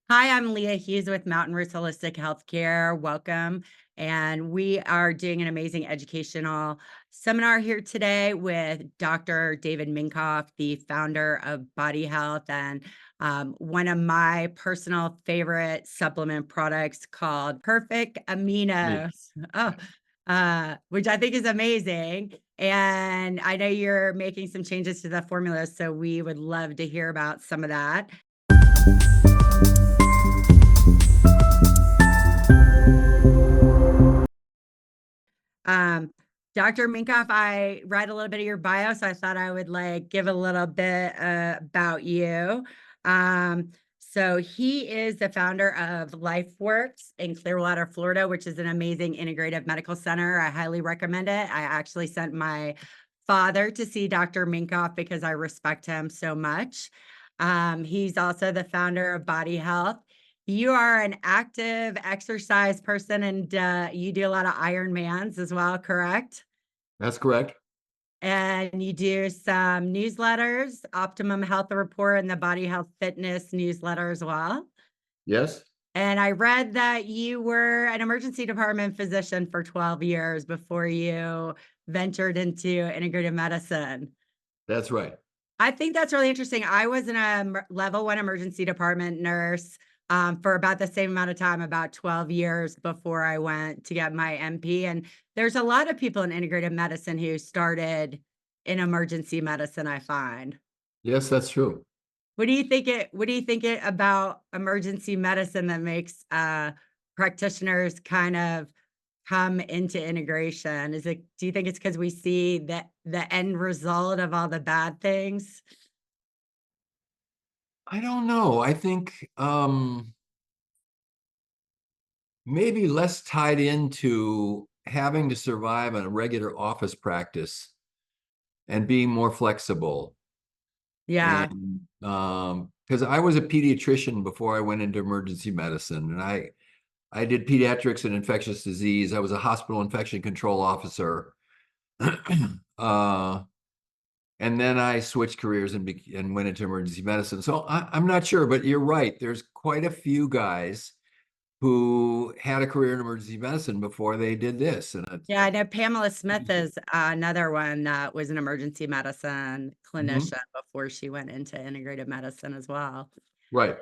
Hi, I'm Leah Hughes with Mountain Roots Holistic Healthcare. Welcome. And we are doing an amazing educational seminar here today with Dr. David Minkoff, the founder of Body Health and one of my personal favorite supplement products called Perfect Me. Aminos. Oh, which I think is amazing. And I know you're making some changes to the formula, so we would love to hear about some of that. Um, Dr. Minkoff, I read a little bit of your bio, so I thought I would like give a little bit about you. So he is the founder of LifeWorks in Clearwater, Florida, which is an amazing integrative medical center. I highly recommend it. I actually sent my father to see Dr. Minkoff because I respect him so much. He's also the founder of Body Health. You are an active exercise person and, you do a lot of Ironmans as well, correct? That's correct. And you do some newsletters, Optimum Health Report and the Body Health Fitness newsletter as well. Yes, And I read that you were an emergency department physician for 12 years before you ventured into integrative medicine. that's right. I think that's really interesting. I was in a level 1 emergency department nurse, for about the same amount of time, about 12 years before I went to get my MP, and there's a lot of people in integrative medicine who started in emergency medicine, I find. Yes, that's true. What do you think it about emergency medicine that makes, practitioners kind of come into integration? Do you think it's because we see the end result of all the bad things? I don't know. I think maybe less tied into having to survive in a regular office practice and being more flexible. Yeah. And because I was a pediatrician before I went into emergency medicine, and I did pediatrics and infectious disease. I was a hospital infection control officer. uh, And then I switched careers and went into emergency medicine. So I'm not sure, but you're right. There's quite a few guys who had a career in emergency medicine before they did this. And Yeah, I know Pamela Smith is another one that was an emergency medicine Mhm. clinician before she went into integrative medicine as well. Right.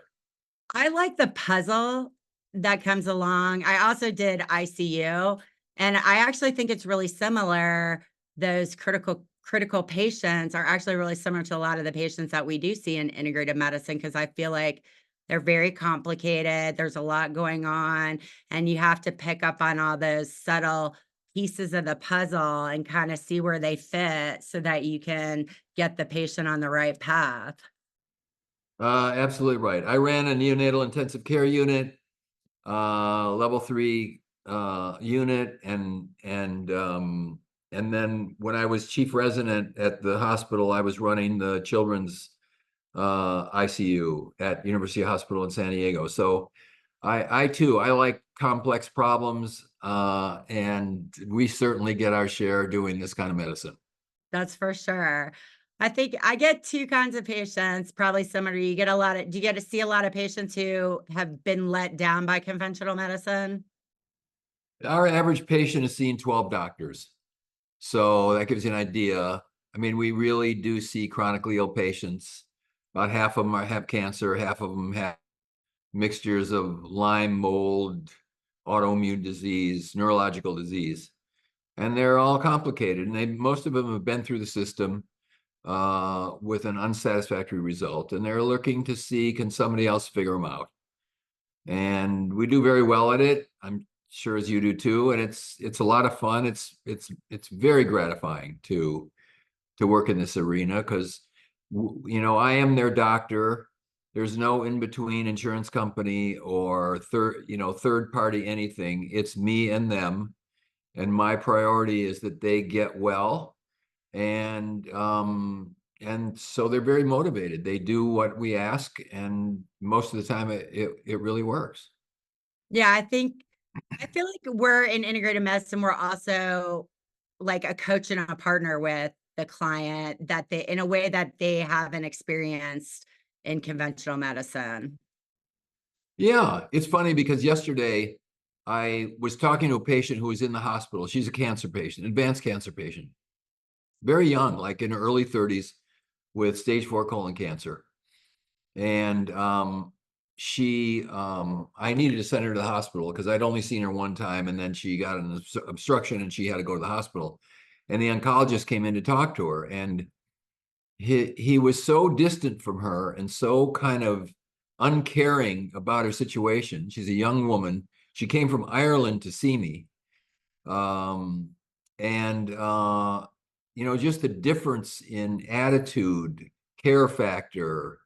I like the puzzle that comes along. I also did ICU, and I actually think it's really similar. Those critical patients are actually really similar to a lot of the patients that we do see in integrative medicine because I feel like they're very complicated. There's a lot going on, and you have to pick up on all those subtle pieces of the puzzle and kind of see where they fit so that you can get the patient on the right path. Absolutely right. I ran a neonatal intensive care unit, level 3 unit, and then when I was chief resident at the hospital, I was running the children's ICU at University Hospital in San Diego. So I too, I like complex problems, and we certainly get our share doing this kind of medicine. That's for sure. I think I get 2 kinds of patients, probably similar to you. You get a lot of do you get to see a lot of patients who have been let down by conventional medicine? Our average patient has seen 12 doctors. So that gives you an idea. I mean, we really do see chronically ill patients. About half of them have cancer, half of them have mixtures of Lyme, mold, autoimmune disease, neurological disease. And they're all complicated. And most of them have been through the system with an unsatisfactory result. And they're looking to see, can somebody else figure them out? And we do very well at it. I'm sure as you do too. And it's a lot of fun. It's very gratifying to work in this arena because I am their doctor. There's no in between insurance company or third party anything. It's me and them, and my priority is that they get well, and so they're very motivated. They do what we ask, and most of the time it really works. Yeah, I feel like we're in integrated medicine, we're also like a coach and a partner with the client that they in a way that they haven't experienced in conventional medicine. Yeah, it's funny because yesterday I was talking to a patient who was in the hospital. She's a cancer patient, advanced cancer patient, very young, like in her early 30s with stage 4 colon cancer. And I needed to send her to the hospital because I'd only seen her one time, and then she got an obstruction and she had to go to the hospital. And the oncologist came in to talk to her, and he was so distant from her and so kind of uncaring about her situation. She's a young woman. She came from Ireland to see me. Um, and just the difference in attitude, care factor,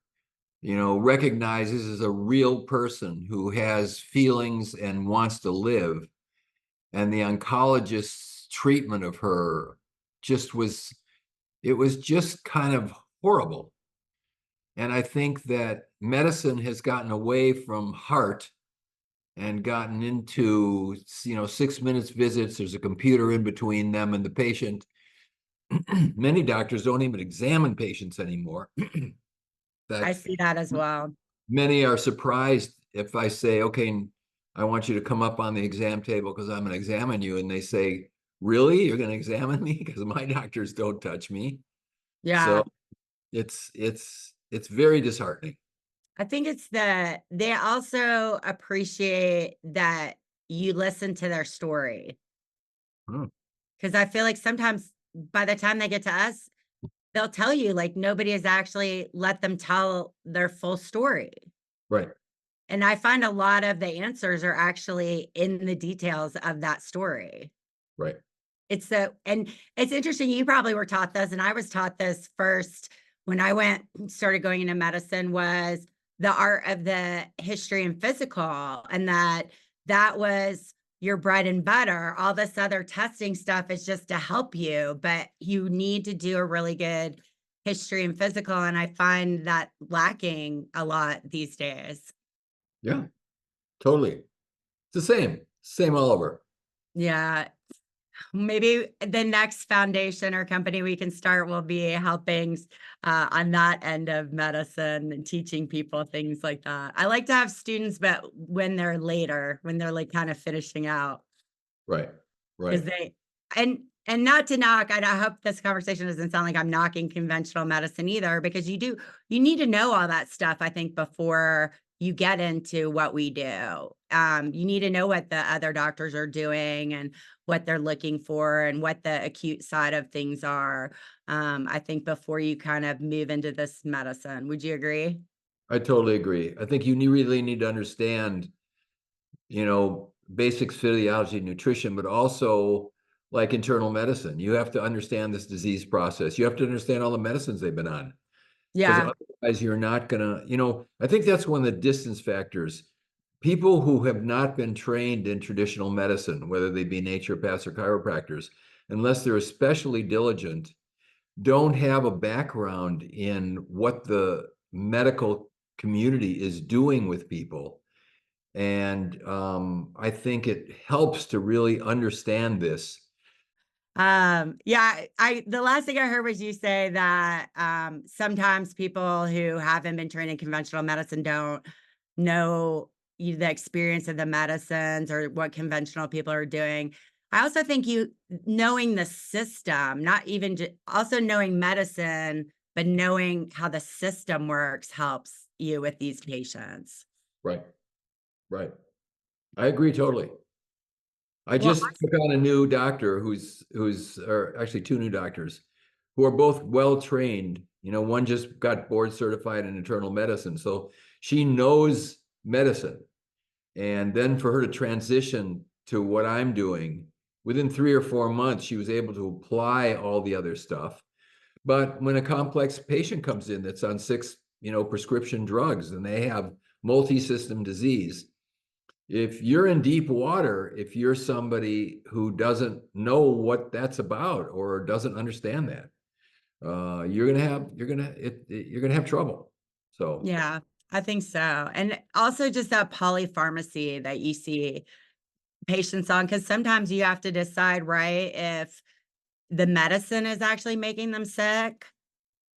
recognizes as a real person who has feelings and wants to live. And the oncologist's treatment of her just was, it was just kind of horrible. And I think that medicine has gotten away from heart and gotten into, 6 minutes visits. There's a computer in between them and the patient. Many doctors don't even examine patients anymore. In I fact, see that as well. many are surprised if I say, okay, I want you to come up on the exam table because I'm going to examine you. And they say, really? You're going to examine me? Because my doctors don't touch me. Yeah. So it's very disheartening. I think it's they also appreciate that you listen to their story. Hmm. Because I feel like sometimes by the time they get to us, they'll tell you like nobody has actually let them tell their full story. Right, And I find a lot of the answers are actually in the details of that story. right. And it's interesting. You probably were taught this, and I was taught this first when I started going into medicine was the art of the history and physical, and that was your bread and butter. All this other testing stuff is just to help you, but you need to do a really good history and physical. And I find that lacking a lot these days. Yeah, totally. It's the same all over. Yeah. Maybe the next foundation or company we can start will be helping on that end of medicine and teaching people things like that. I like to have students, but when they're later, when they're like kind of finishing out, Right, because right. and not to knock, and I hope this conversation doesn't sound like I'm knocking conventional medicine either, because you need to know all that stuff, I think, before you get into what we do. You need to know what the other doctors are doing and what they're looking for and what the acute side of things are. I think before you kind of move into this medicine. Would you agree? I totally agree. I think really need to understand, basics, physiology, nutrition, but also like internal medicine. You have to understand this disease process. You have to understand all the medicines they've been on. Because Yeah. otherwise you're not gonna, I think that's one of the distance factors. People who have not been trained in traditional medicine, whether they be naturopaths or chiropractors, unless they're especially diligent, don't have a background in what the medical community is doing with people. And I think it helps to really understand this. Yeah, I the last thing I heard was you say that sometimes people who haven't been trained in conventional medicine don't know the experience of the medicines or what conventional people are doing. I also think you knowing the system, not even also knowing medicine, but knowing how the system works helps you with these patients. Right, right. I agree totally. I Well, just took on a new doctor or actually two new doctors who are both well trained. One just got board certified in internal medicine, so she knows medicine. And then for her to transition to what I'm doing, within 3 or 4 months, she was able to apply all the other stuff. But when a complex patient comes in that's on 6, prescription drugs and they have multi-system disease, if you're in deep water, if you're somebody who doesn't know what that's about or doesn't understand that, you're gonna have trouble. So yeah, I think so. And also just that polypharmacy that you see patients on, because sometimes you have to decide, right, if the medicine is actually making them sick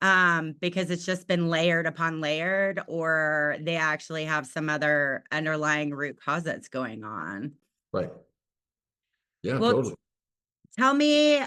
because it's just been layered upon layered, or they actually have some other underlying root cause that's going on. Right. Yeah, Well, totally. tell me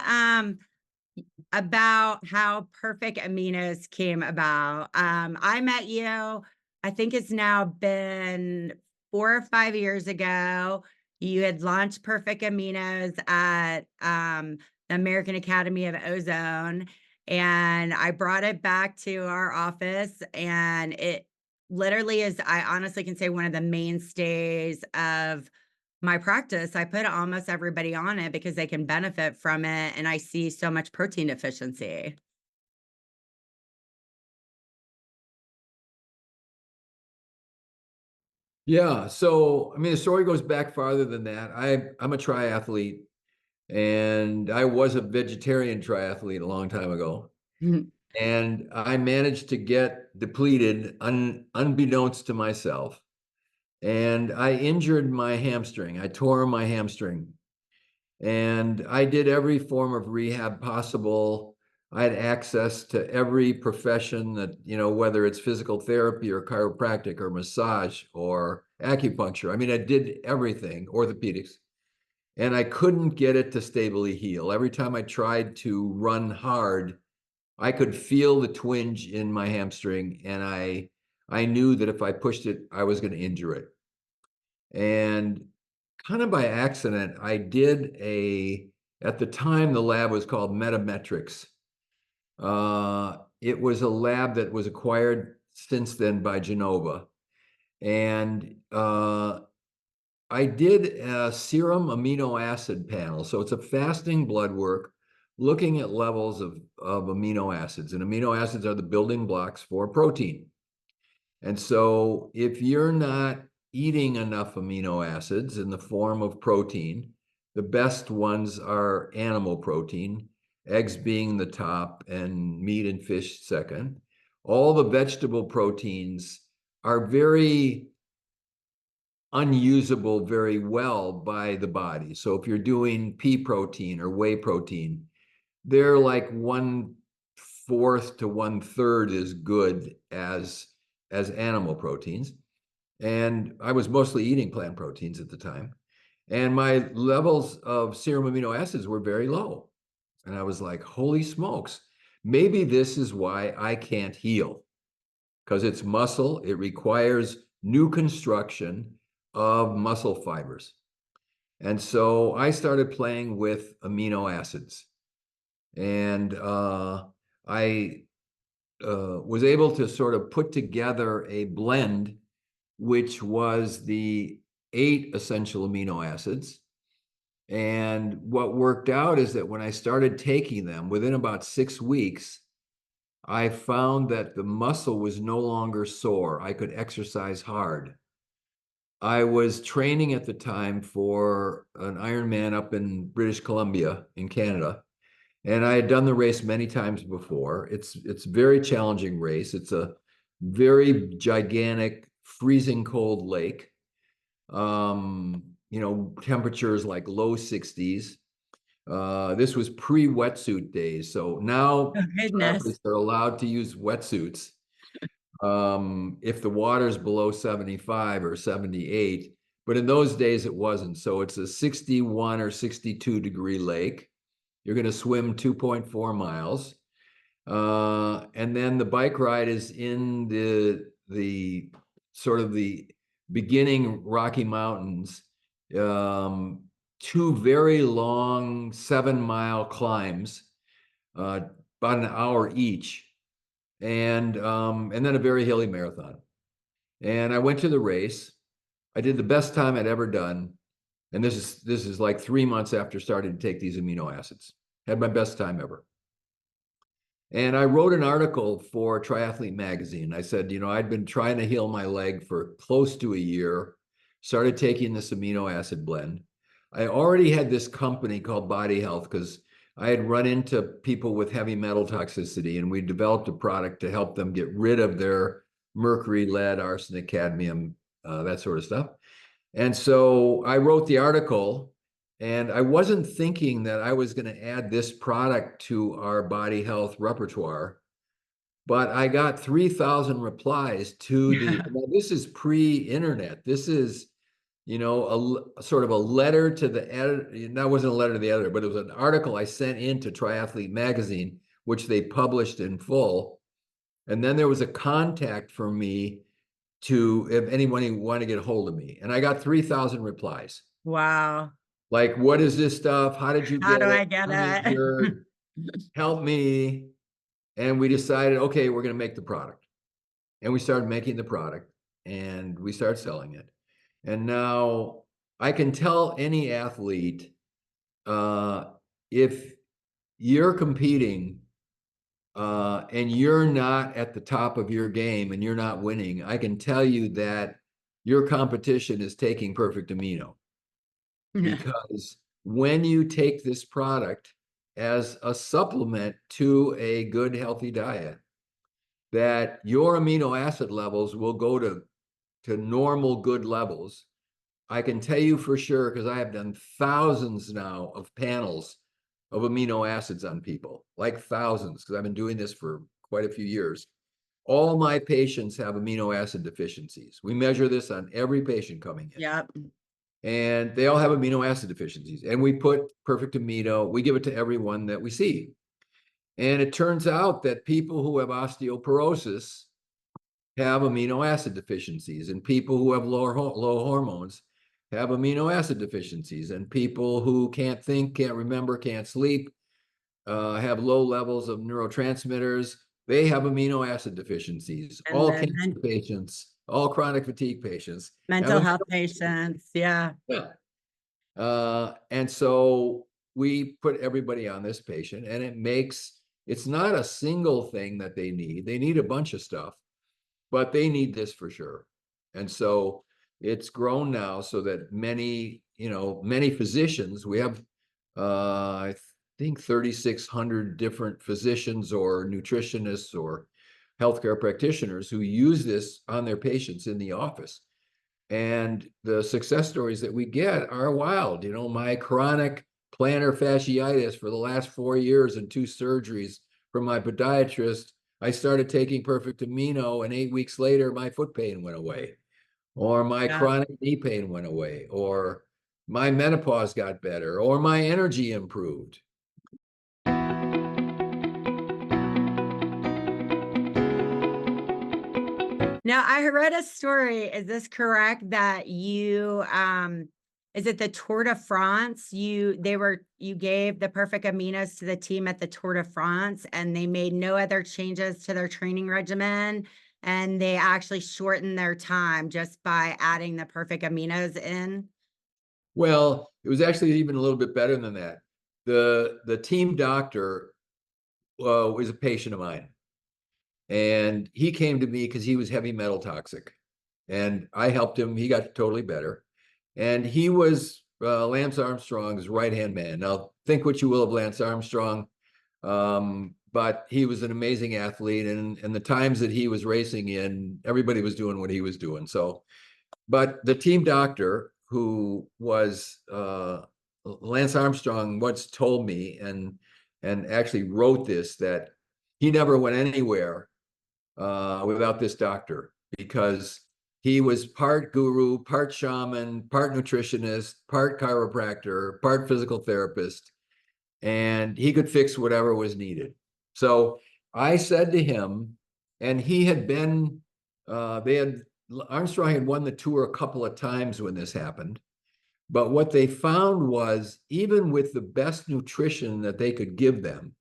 about how Perfect Aminos came about. I met you, I think it's now been 4 or 5 years ago. You had launched Perfect Aminos at the American Academy of Ozone, and I brought it back to our office, and it literally is, I honestly can say, one of the mainstays of my practice. I put almost everybody on it because they can benefit from it, and I see so much protein deficiency. Yeah. So, I mean, the story goes back farther than that. I'm a triathlete, and I was a vegetarian triathlete a long time ago. And I managed to get depleted unbeknownst to myself. And I injured my hamstring. I tore my hamstring. And I did every form of rehab possible. I had access to every profession that, whether it's physical therapy or chiropractic or massage or acupuncture. I mean, I did everything, orthopedics, and I couldn't get it to stably heal. Every time I tried to run hard, I could feel the twinge in my hamstring, and I knew that if I pushed it, I was going to injure it. And kind of by accident, at the time, the lab was called Metametrics. It was a lab that was acquired since then by Genova. And I did a serum amino acid panel. So it's a fasting blood work looking at levels of amino acids. And amino acids are the building blocks for protein. And so if you're not eating enough amino acids in the form of protein, the best ones are animal protein, eggs being the top and meat and fish second. All the vegetable proteins are very unusable very well by the body. So if you're doing pea protein or whey protein, they're like 1/4 to 1/3 as good as animal proteins. And I was mostly eating plant proteins at the time. And my levels of serum amino acids were very low. And I was like, holy smokes, maybe this is why I can't heal, because it's muscle. It requires new construction of muscle fibers. And so I started playing with amino acids. And I was able to sort of put together a blend, which was the 8 essential amino acids. And what worked out is that when I started taking them, within about 6 weeks, I found that the muscle was no longer sore. I could exercise hard. I was training at the time for an Ironman up in British Columbia in Canada. And I had done the race many times before. It's a very challenging race. It's a very gigantic, freezing cold lake. Temperatures like low 60s. This was pre-wetsuit days. So now Oh, goodness. triathletes are allowed to use wetsuits if the water's below 75 or 78. But in those days, it wasn't. So it's a 61 or 62-degree lake. You're going to swim 2.4 miles. And then the bike ride is in the sort of the beginning Rocky Mountains, two very long 7-mile climbs, about an hour each, and then a very hilly marathon. And I went to the race. I did the best time I'd ever done, and this is like 3 months after starting to take these amino acids. Had my best time ever. And I wrote an article for Triathlete Magazine. I said, I'd been trying to heal my leg for close to a year, started taking this amino acid blend. I already had this company called Body Health because I had run into people with heavy metal toxicity, and we developed a product to help them get rid of their mercury, lead, arsenic, cadmium, that sort of stuff. And so I wrote the article, and I wasn't thinking that I was going to add this product to our body health repertoire. but I got 3,000 replies to the, now this is pre-internet. This is, a sort of a letter to the editor. That wasn't a letter to the editor, but it was an article I sent into Triathlete magazine, which they published in full. And then there was a contact for me to, if anyone wanted to get a hold of me. And I got 3,000 replies. Wow. Like, what is this stuff? How did you How get do it? I get I'm it? injured. Help me. And we decided, okay, we're going to make the product. And we started making the product and we started selling it. And now I can tell any athlete, if you're competing and you're not at the top of your game and you're not winning, I can tell you that your competition is taking Perfect Amino, because when you take this product as a supplement to a good, healthy diet, that your amino acid levels will go to normal, good levels. I can tell you for sure, because I have done thousands now of panels of amino acids on people, like thousands, because I've been doing this for quite a few years. All my patients have amino acid deficiencies. We measure this on every patient coming in. Yep. And they all have amino acid deficiencies. And we put Perfect Amino, we give it to everyone that we see. And it turns out that people who have osteoporosis have amino acid deficiencies, and people who have low hormones have amino acid deficiencies, and people who can't think, can't remember, can't sleep, have low levels of neurotransmitters, they have amino acid deficiencies. And All then cancer patients, all chronic fatigue patients have mental health amino. patients. Yeah. Yeah. And so we put everybody on this patient, and it's not a single thing that they need. They need a bunch of stuff, but they need this for sure. And so it's grown now so that many physicians, we have, I think 3,600 different physicians or nutritionists or healthcare practitioners who use this on their patients in the office. And the success stories that we get are wild. My chronic plantar fasciitis for the last 4 years and 2 surgeries from my podiatrist, I started taking Perfect Amino, and 8 weeks later, my foot pain went away, or my Yeah. chronic knee pain went away, or my menopause got better, or my energy improved. Now, I read a story. Is this correct that is it the Tour de France? You gave the perfect aminos to the team at the Tour de France and they made no other changes to their training regimen. And they actually shortened their time just by adding the perfect aminos in. Well, it was actually even a little bit better than that. The team doctor was a patient of mine. And he came to me because he was heavy metal toxic. And I helped him. He got totally better. And he was Lance Armstrong's right-hand man. Now, think what you will of Lance Armstrong, but he was an amazing athlete. And the times that he was racing in, everybody was doing what he was doing. So, but the team doctor, who was Lance Armstrong, once told me and actually wrote this, that he never went anywhere without this doctor, because he was part guru, part shaman, part nutritionist, part chiropractor, part physical therapist, and he could fix whatever was needed. So I said to him, and he had been, Armstrong had won the tour a couple of times when this happened. But what they found was, even with the best nutrition that they could give them,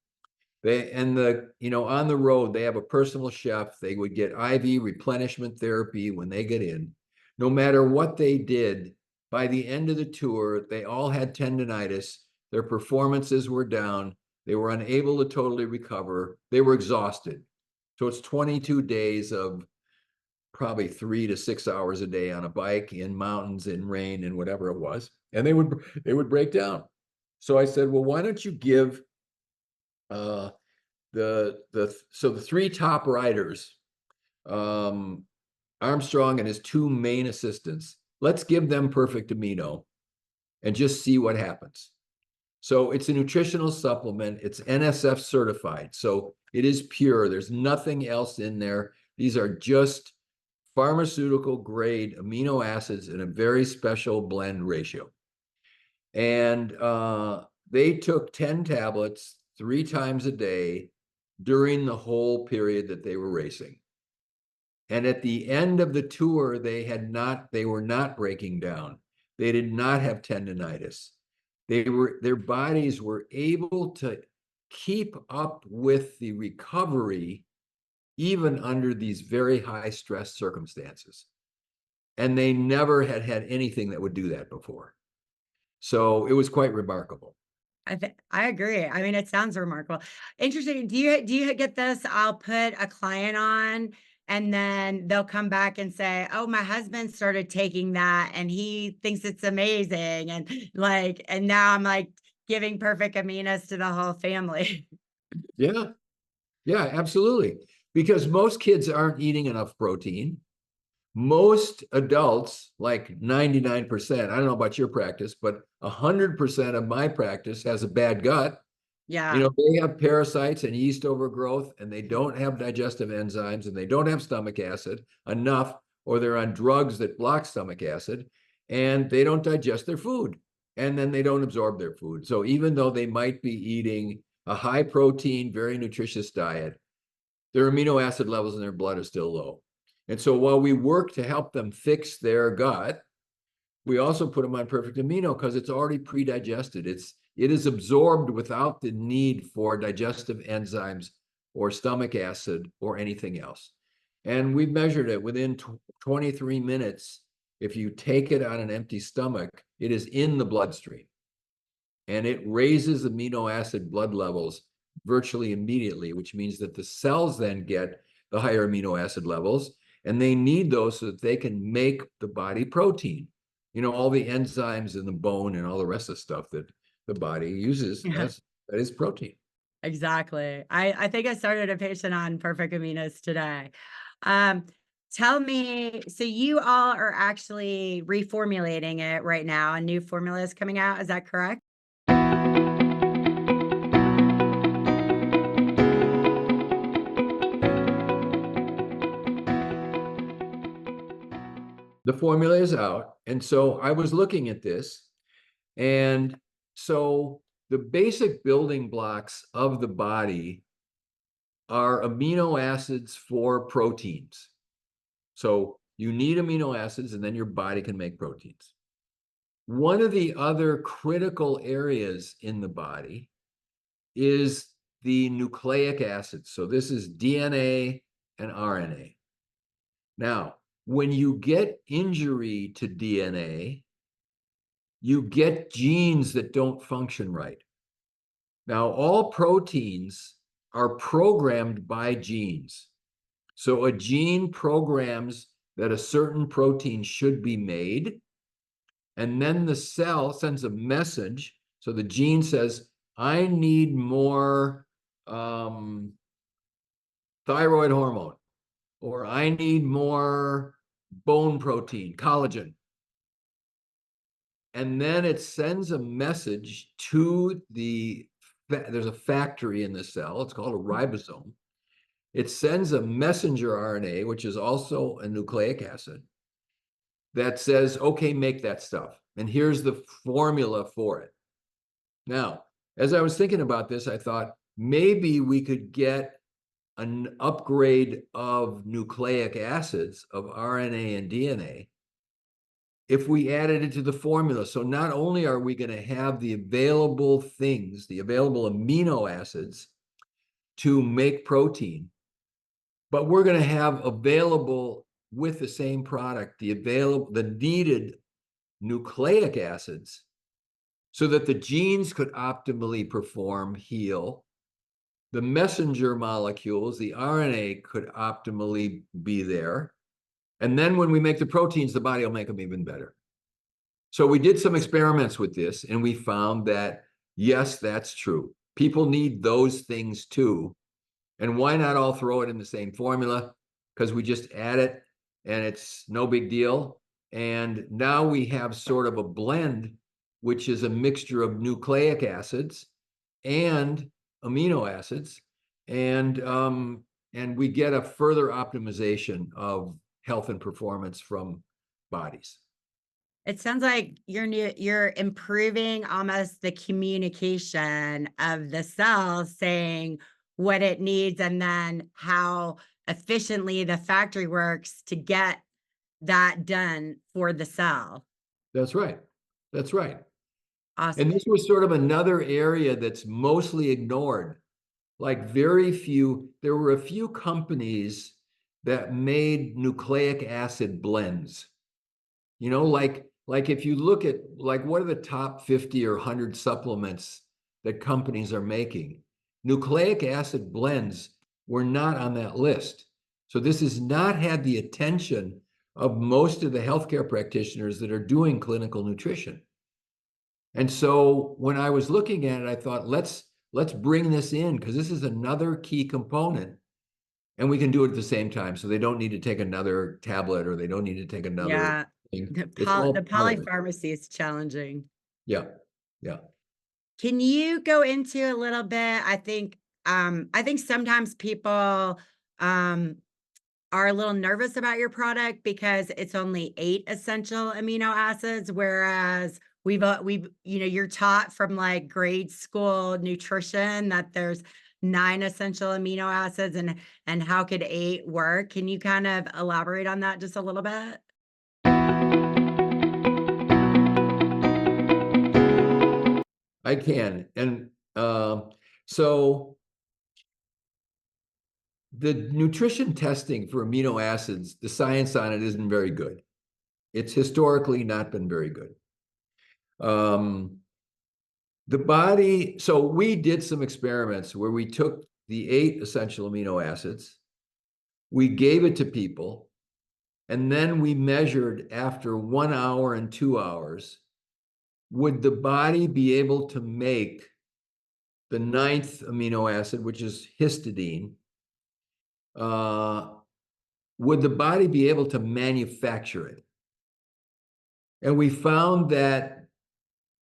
on the road, they have a personal chef. They would get IV replenishment therapy when they get in. No matter what they did, by the end of the tour, they all had tendonitis. Their performances were down. They were unable to totally recover. They were exhausted. So it's 22 days of probably 3 to 6 hours a day on a bike in mountains, in rain, and whatever it was. And they would break down. So I said, well, why don't you give the three top riders, Armstrong and his two main assistants, let's give them Perfect Amino and just see what happens. So it's a nutritional supplement. It's NSF certified. So it is pure. There's nothing else in there. These are just pharmaceutical grade amino acids in a very special blend ratio. And they took 10 tablets 3 times a day during the whole period that they were racing. And at the end of the tour, they were not breaking down. They did not have tendonitis. Their bodies were able to keep up with the recovery even under these very high stress circumstances. And they never had anything that would do that before. So it was quite remarkable. I agree. I mean, it sounds remarkable. Interesting. Do you get this? I'll put a client on and then they'll come back and say, "Oh, my husband started taking that and he thinks it's amazing." And like, and now I'm like giving perfect aminos to the whole family. Yeah, yeah, absolutely. Because most kids aren't eating enough protein. Most adults, like 99%, I don't know about your practice, but 100% of my practice has a bad gut. Yeah. They have parasites and yeast overgrowth, and they don't have digestive enzymes, and they don't have stomach acid enough, or they're on drugs that block stomach acid, and they don't digest their food, and then they don't absorb their food. So even though they might be eating a high protein, very nutritious diet, their amino acid levels in their blood are still low. And so while we work to help them fix their gut, we also put them on Perfect Amino because it's already pre-digested. It is absorbed without the need for digestive enzymes or stomach acid or anything else. And we've measured it within 23 minutes. If you take it on an empty stomach, it is in the bloodstream. And it raises amino acid blood levels virtually immediately, which means that the cells then get the higher amino acid levels, and they need those so that they can make the body protein. All the enzymes in the bone and all the rest of the stuff that the body uses, Yeah. that is protein. Exactly. I think I started a patient on perfect aminos today. Um, Tell me, so you all are actually reformulating it right now, a new formula is coming out. Is that correct? The formula is out. And so I was looking at this. And so the basic building blocks of the body are amino acids for proteins. So you need amino acids, and then your body can make proteins. One of the other critical areas in the body is the nucleic acids. So this is DNA and RNA. Now, when you get injury to DNA, you get genes that don't function right. Now, all proteins are programmed by genes. So a gene programs that a certain protein should be made, and then the cell sends a message. So the gene says, I need more thyroid hormone, or I need more bone protein, collagen. And then it sends a message to there's a factory in the cell. It's called a ribosome. It sends a messenger RNA, which is also a nucleic acid, that says, okay, make that stuff. And here's the formula for it. Now, as I was thinking about this, I thought maybe we could get an upgrade of nucleic acids, of RNA and DNA, if we added it to the formula. So not only are we going to have the available things, the available amino acids to make protein, but we're going to have available with the same product the needed nucleic acids so that the genes could optimally perform, heal. The messenger molecules, the RNA, could optimally be there. And then when we make the proteins, the body will make them even better. So we did some experiments with this, and we found that, yes, that's true. People need those things too. And why not all throw it in the same formula? Because we just add it and it's no big deal. And now we have sort of a blend which is a mixture of nucleic acids and amino acids, and we get a further optimization of health and performance from bodies. It sounds like you're improving almost the communication of the cell, saying what it needs and then how efficiently the factory works to get that done for the cell. That's right. That's right. Awesome. And this was sort of another area that's mostly ignored. Like there were a few companies that made nucleic acid blends. Like if you look at like what are the top 50 or 100 supplements that companies are making, nucleic acid blends were not on that list. So this has not had the attention of most of the healthcare practitioners that are doing clinical nutrition. And so when I was looking at it, I thought, let's bring this in because this is another key component, and we can do it at the same time. So they don't need to take another tablet or they don't need to take another Yeah. thing. The It's all part of it. polypharmacy is challenging. Yeah. Yeah. Can you go into a little bit? I think sometimes people um are a little nervous about your product because it's only 8 essential amino acids, whereas we've you're taught from like grade school nutrition that there's 9 essential amino acids, and how could 8 work? Can you kind of elaborate on that just a little bit? I can. And so the nutrition testing for amino acids, the science on it isn't very good. It's historically not been very good. The body, so we did some experiments where we took the 8 essential amino acids, we gave it to people, and then we measured after 1 hour and 2 hours, would the body be able to make the 9th amino acid, which is histidine? Would the body be able to manufacture it? And we found that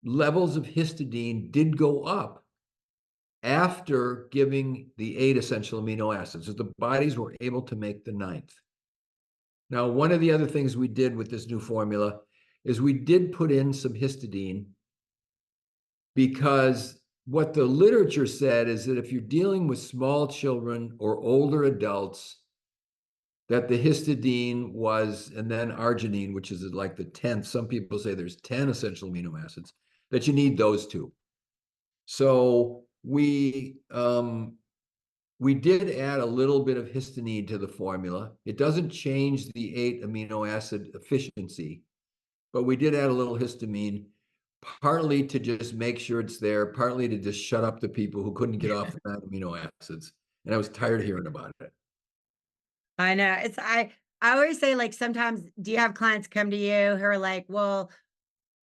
levels of histidine did go up after giving the 8 essential amino acids, so the bodies were able to make the 9th. Now, one of the other things we did with this new formula is we did put in some histidine because what the literature said is that if you're dealing with small children or older adults, that the histidine was, and then arginine, which is like the 10th, some people say there's 10 essential amino acids, that you need those two. So we did add a little bit of histidine to the formula. It doesn't change the 8 amino acid efficiency, but we did add a little histamine, partly to just make sure it's there, partly to just shut up the people who couldn't get off the 9 amino acids. And I was tired of hearing about it. I know. I always say, like, sometimes do you have clients come to you who are like, "Well,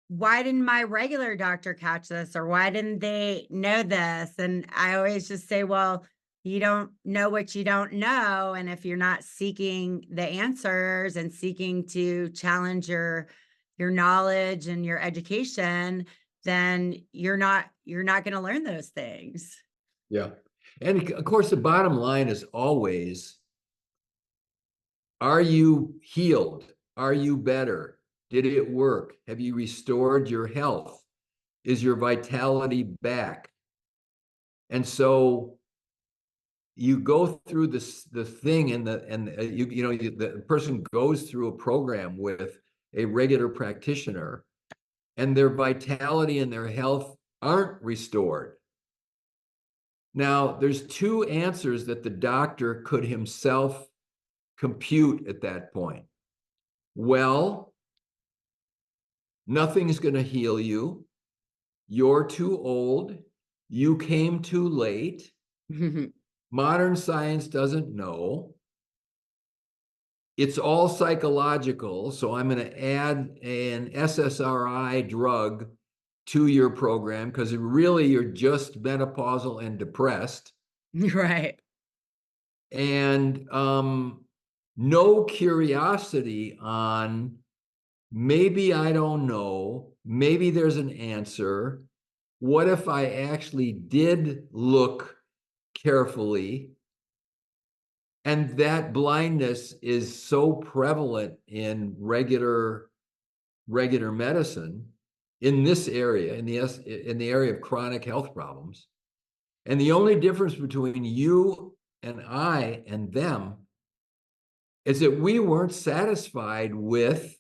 why didn't my regular doctor catch this? Or why didn't they know this?" And I always just say, "Well, you don't know what you don't know. And if you're not seeking the answers and seeking to challenge your knowledge and your education, then you're not going to learn those things." Yeah. And of course, the bottom line is always, are you healed? Are you better? Did it work? Have you restored your health? Is your vitality back? And so you go through the thing, and the person goes through a program with a regular practitioner, and their vitality and their health aren't restored. Now, there's 2 answers that the doctor could himself compute at that point. Well, nothing's going to heal you. You're too old. You came too late. Modern science doesn't know. It's all psychological. So I'm going to add an SSRI drug to your program because really you're just menopausal and depressed. Right. And no curiosity on, maybe I don't know, maybe there's an answer. What if I actually did look carefully? And that blindness is so prevalent in regular medicine in this area, in the area of chronic health problems. And the only difference between you and I and them is that we weren't satisfied with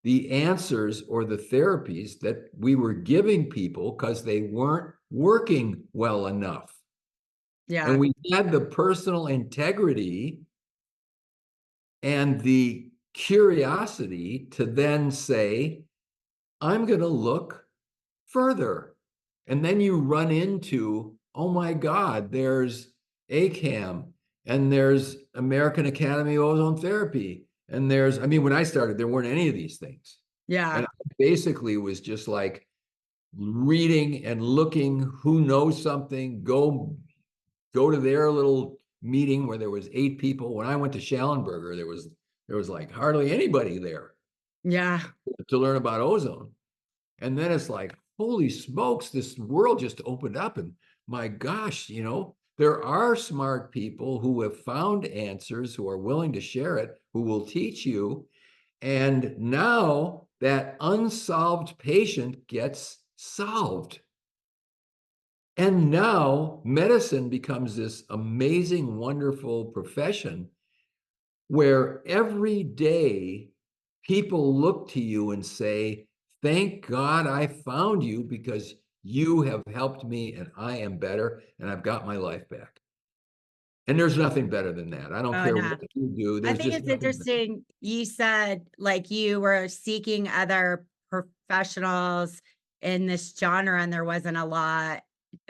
the answers or the therapies that we were giving people because they weren't working well enough. And Yeah. we had the personal integrity and the curiosity to then say, I'm going to look further. And then you run into, oh my God, there's ACAM and there's American Academy of Ozone Therapy. And there's, I mean, when I started, there weren't any of these things. Yeah. And I basically was just like reading and looking who knows something, go to their little meeting where there was 8 people. When I went to Schallenberger, there was like hardly anybody there Yeah. to learn about ozone. And then it's like, holy smokes, this world just opened up. And my gosh, there are smart people who have found answers, who are willing to share it, who will teach you. And now that unsolved patient gets solved. And now medicine becomes this amazing, wonderful profession where every day people look to you and say, thank God I found you because you have helped me and I am better and I've got my life back. And there's nothing better than that. I don't Oh, care no. what you do. I There's think just it's nothing better. interesting. You said like you were seeking other professionals in this genre and there wasn't a lot,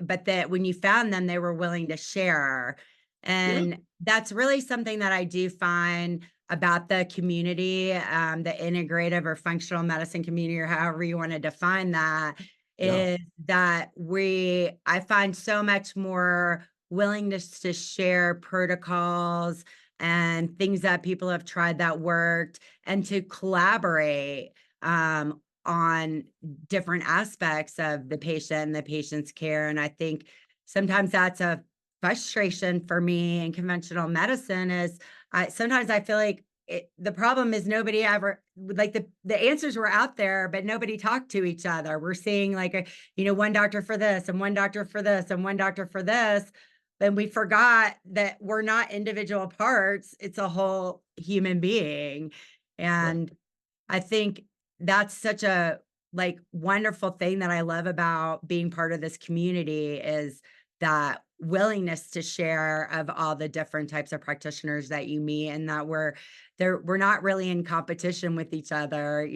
but that when you found them, they were willing to share. Yeah, And that's really something that I do find about the community, the integrative or functional medicine community, or however you want to define that, yeah. is that I find so much more willingness to share protocols and things that people have tried that worked, and to collaborate on different aspects of the patient and the patient's care. And I think sometimes that's a frustration for me in conventional medicine is sometimes I feel like the problem is nobody ever like the answers were out there, but nobody talked to each other. We're seeing like one doctor for this and one doctor for this and one doctor for this, and we forgot that we're not individual parts. It's a whole human being. Right. And I think that's such a like wonderful thing that I love about being part of this community is that willingness to share of all the different types of practitioners that you meet, and that we're not really in competition with each other.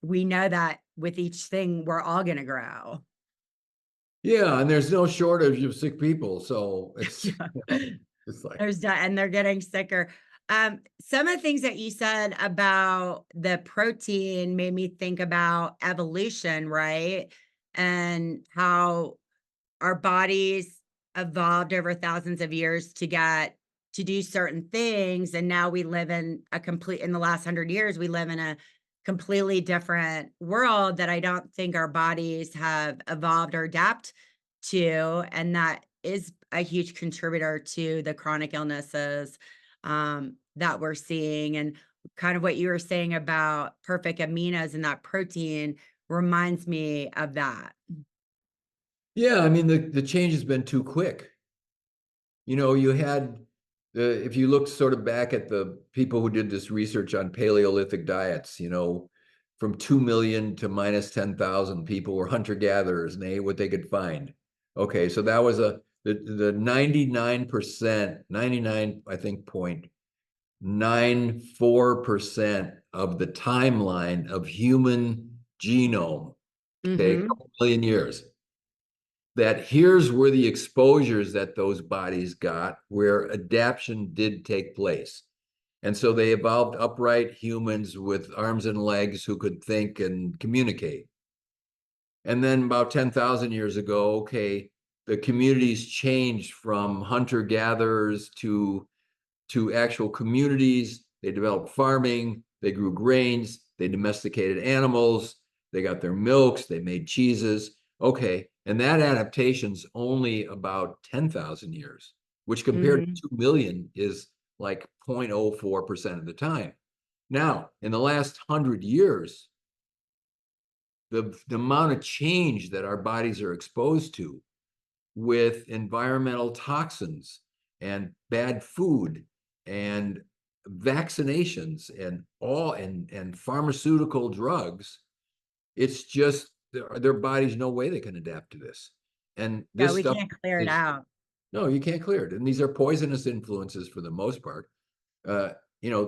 We know that with each thing we're all going to grow. Yeah, and there's no shortage of sick people. So it's, it's like, And they're getting sicker. Some of the things that you said about the protein made me think about evolution, right? And how our bodies evolved over thousands of years to do certain things. And now in the last 100 years, we live in a completely different world that I don't think our bodies have evolved or adapt to. And that is a huge contributor to the chronic illnesses that we're seeing. And kind of what you were saying about perfect aminos and that protein reminds me of that. yeah, I mean, the change has been too quick. You had if you look sort of back at the people who did this research on Paleolithic diets, from 2 million to minus 10,000 people were hunter-gatherers and they ate what they could find. Okay, so that was the 99%, 99, I think, 0.94% of the timeline of human genome, okay, a Hmm. couple million years. That here's where the exposures that those bodies got, where adaptation did take place. And so they evolved upright humans with arms and legs who could think and communicate. And then about 10,000 years ago, okay, the communities changed from hunter-gatherers to actual communities. They developed farming, they grew grains, they domesticated animals, they got their milks, they made cheeses. Okay. And that adaptation's only about 10,000 years, which compared Mhm. to 2 million is like 0.04% of the time. Now, in the last 100 years, the amount of change that our bodies are exposed to with environmental toxins and bad food and vaccinations and pharmaceutical drugs, it's just their bodies no way they can adapt to this. And Yeah, this we stuff can't clear it is, out. no, you can't clear it. And these are poisonous influences for the most part. uh,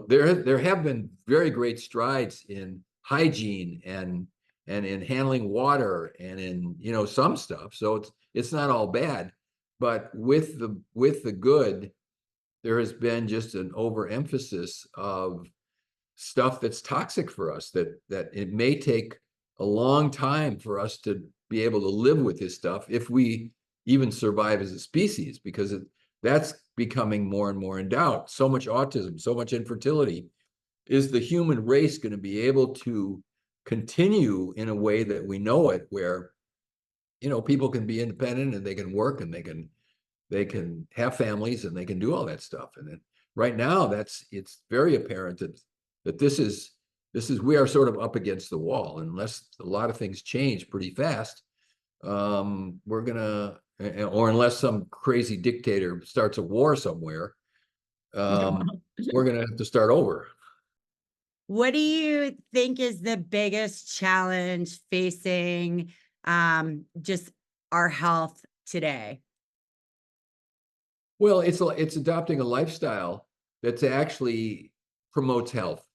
there have been very great strides in hygiene and in handling water and in some stuff. So it's not all bad, but with the good, there has been just an overemphasis of stuff that's toxic for us, that it may take a long time for us to be able to live with this stuff if we even survive as a species, because that's becoming more and more in doubt. So much autism, so much infertility. Is the human race going to be able to continue in a way that we know it, where people can be independent and they can work and they can have families and they can do all that stuff? And then right now, it's very apparent that this is we are sort of up against the wall. Unless a lot of things change pretty fast, we're gonna, or unless some crazy dictator starts a war somewhere, we're gonna have to start over. What do you think is the biggest challenge facing, just our health today? Well, it's adopting a lifestyle that's actually promotes health.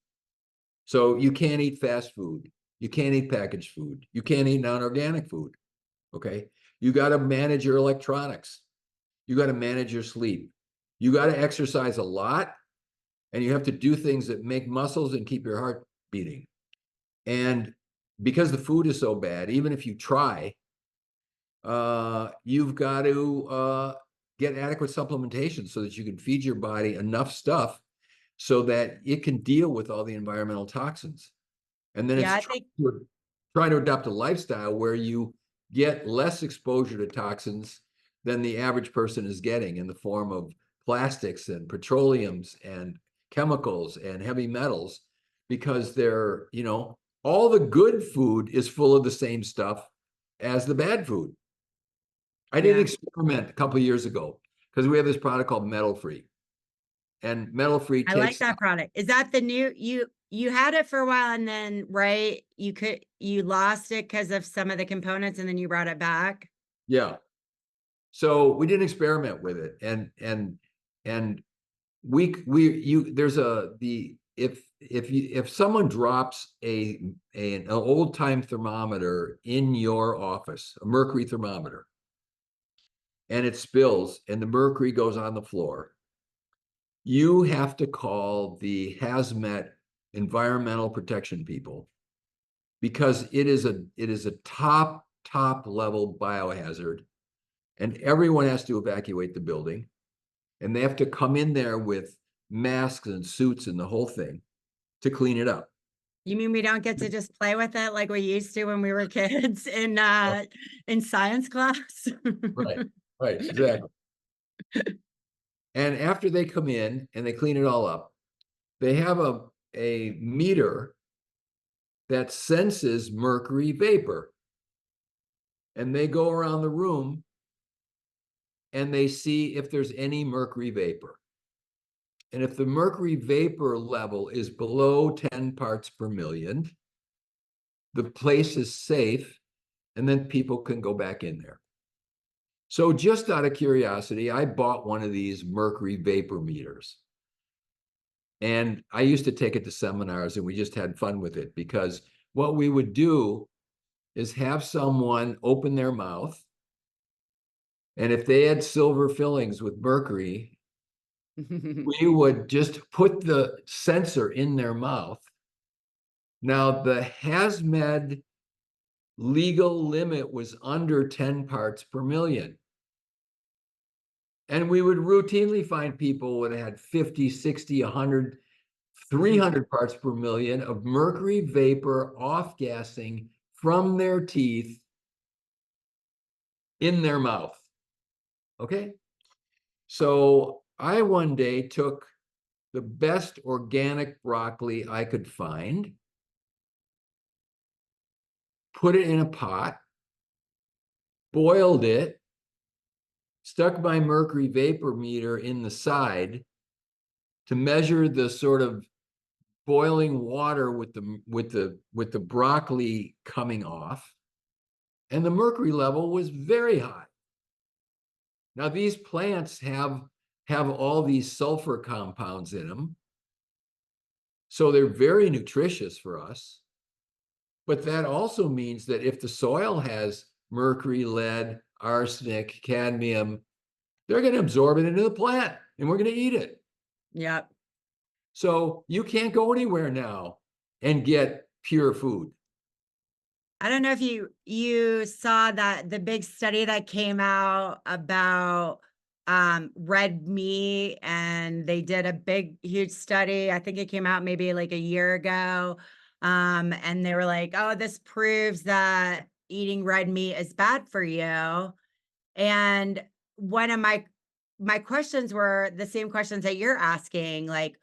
So you can't eat fast food. You can't eat packaged food. You can't eat non-organic food. Okay. You got to manage your electronics. You got to manage your sleep. You got to exercise a lot, and you have to do things that make muscles and keep your heart beating. And because the food is so bad, even if you try, you've got to get adequate supplementation so that you can feed your body enough stuff so that it can deal with all the environmental toxins. And then Yeah, it's I think trying to adopt a lifestyle where you get less exposure to toxins than the average person is getting in the form of plastics and petroleums and chemicals and heavy metals, because all the good food is full of the same stuff as the bad food. I did an yeah. experiment a couple of years ago because we have this product called Metal Free, and Metal Free I like takes. that product. Is that the new you had it for a while and then, right, you lost it because of some of the components and then you brought it back? Yeah. So we did an experiment with it, and we you there's a the if someone drops an old time thermometer in your office, a mercury thermometer, and it spills and the mercury goes on the floor, you have to call the hazmat environmental protection people, because it is a top level biohazard, and everyone has to evacuate the building, and they have to come in there with masks and suits and the whole thing to clean it up. You mean we don't get to just play with it like we used to when we were kids in science class? Right, right, exactly. And after they come in and they clean it all up, they have a meter that senses mercury vapor, and they go around the room and they see if there's any mercury vapor. And if the mercury vapor level is below 10 parts per million, the place is safe, and then people can go back in there. So just out of curiosity, I bought one of these mercury vapor meters. And I used to take it to seminars, and we just had fun with it, because what we would do is have someone open their mouth, and if they had silver fillings with mercury, we would just put the sensor in their mouth. Now, the hazmat legal limit was under 10 parts per million. And we would routinely find people that had 50, 60, 100, 300 parts per million of mercury vapor off gassing from their teeth in their mouth. Okay. So I one day took the best organic broccoli I could find, put it in a pot, boiled it, stuck my mercury vapor meter in the side to measure the sort of boiling water with the broccoli coming off, and the mercury level was very high. Now these plants have all these sulfur compounds in them, so they're very nutritious for us. But that also means that if the soil has mercury, lead, arsenic, cadmium, they're going to absorb it into the plant and we're going to eat it. Yep. So you can't go anywhere now and get pure food. I don't know if you saw that the big study that came out about red meat, and they did a big huge study. I think it came out maybe like a year ago. And they were like, "Oh, this proves that eating red meat is bad for you." And one of my questions were the same questions that you're asking, like,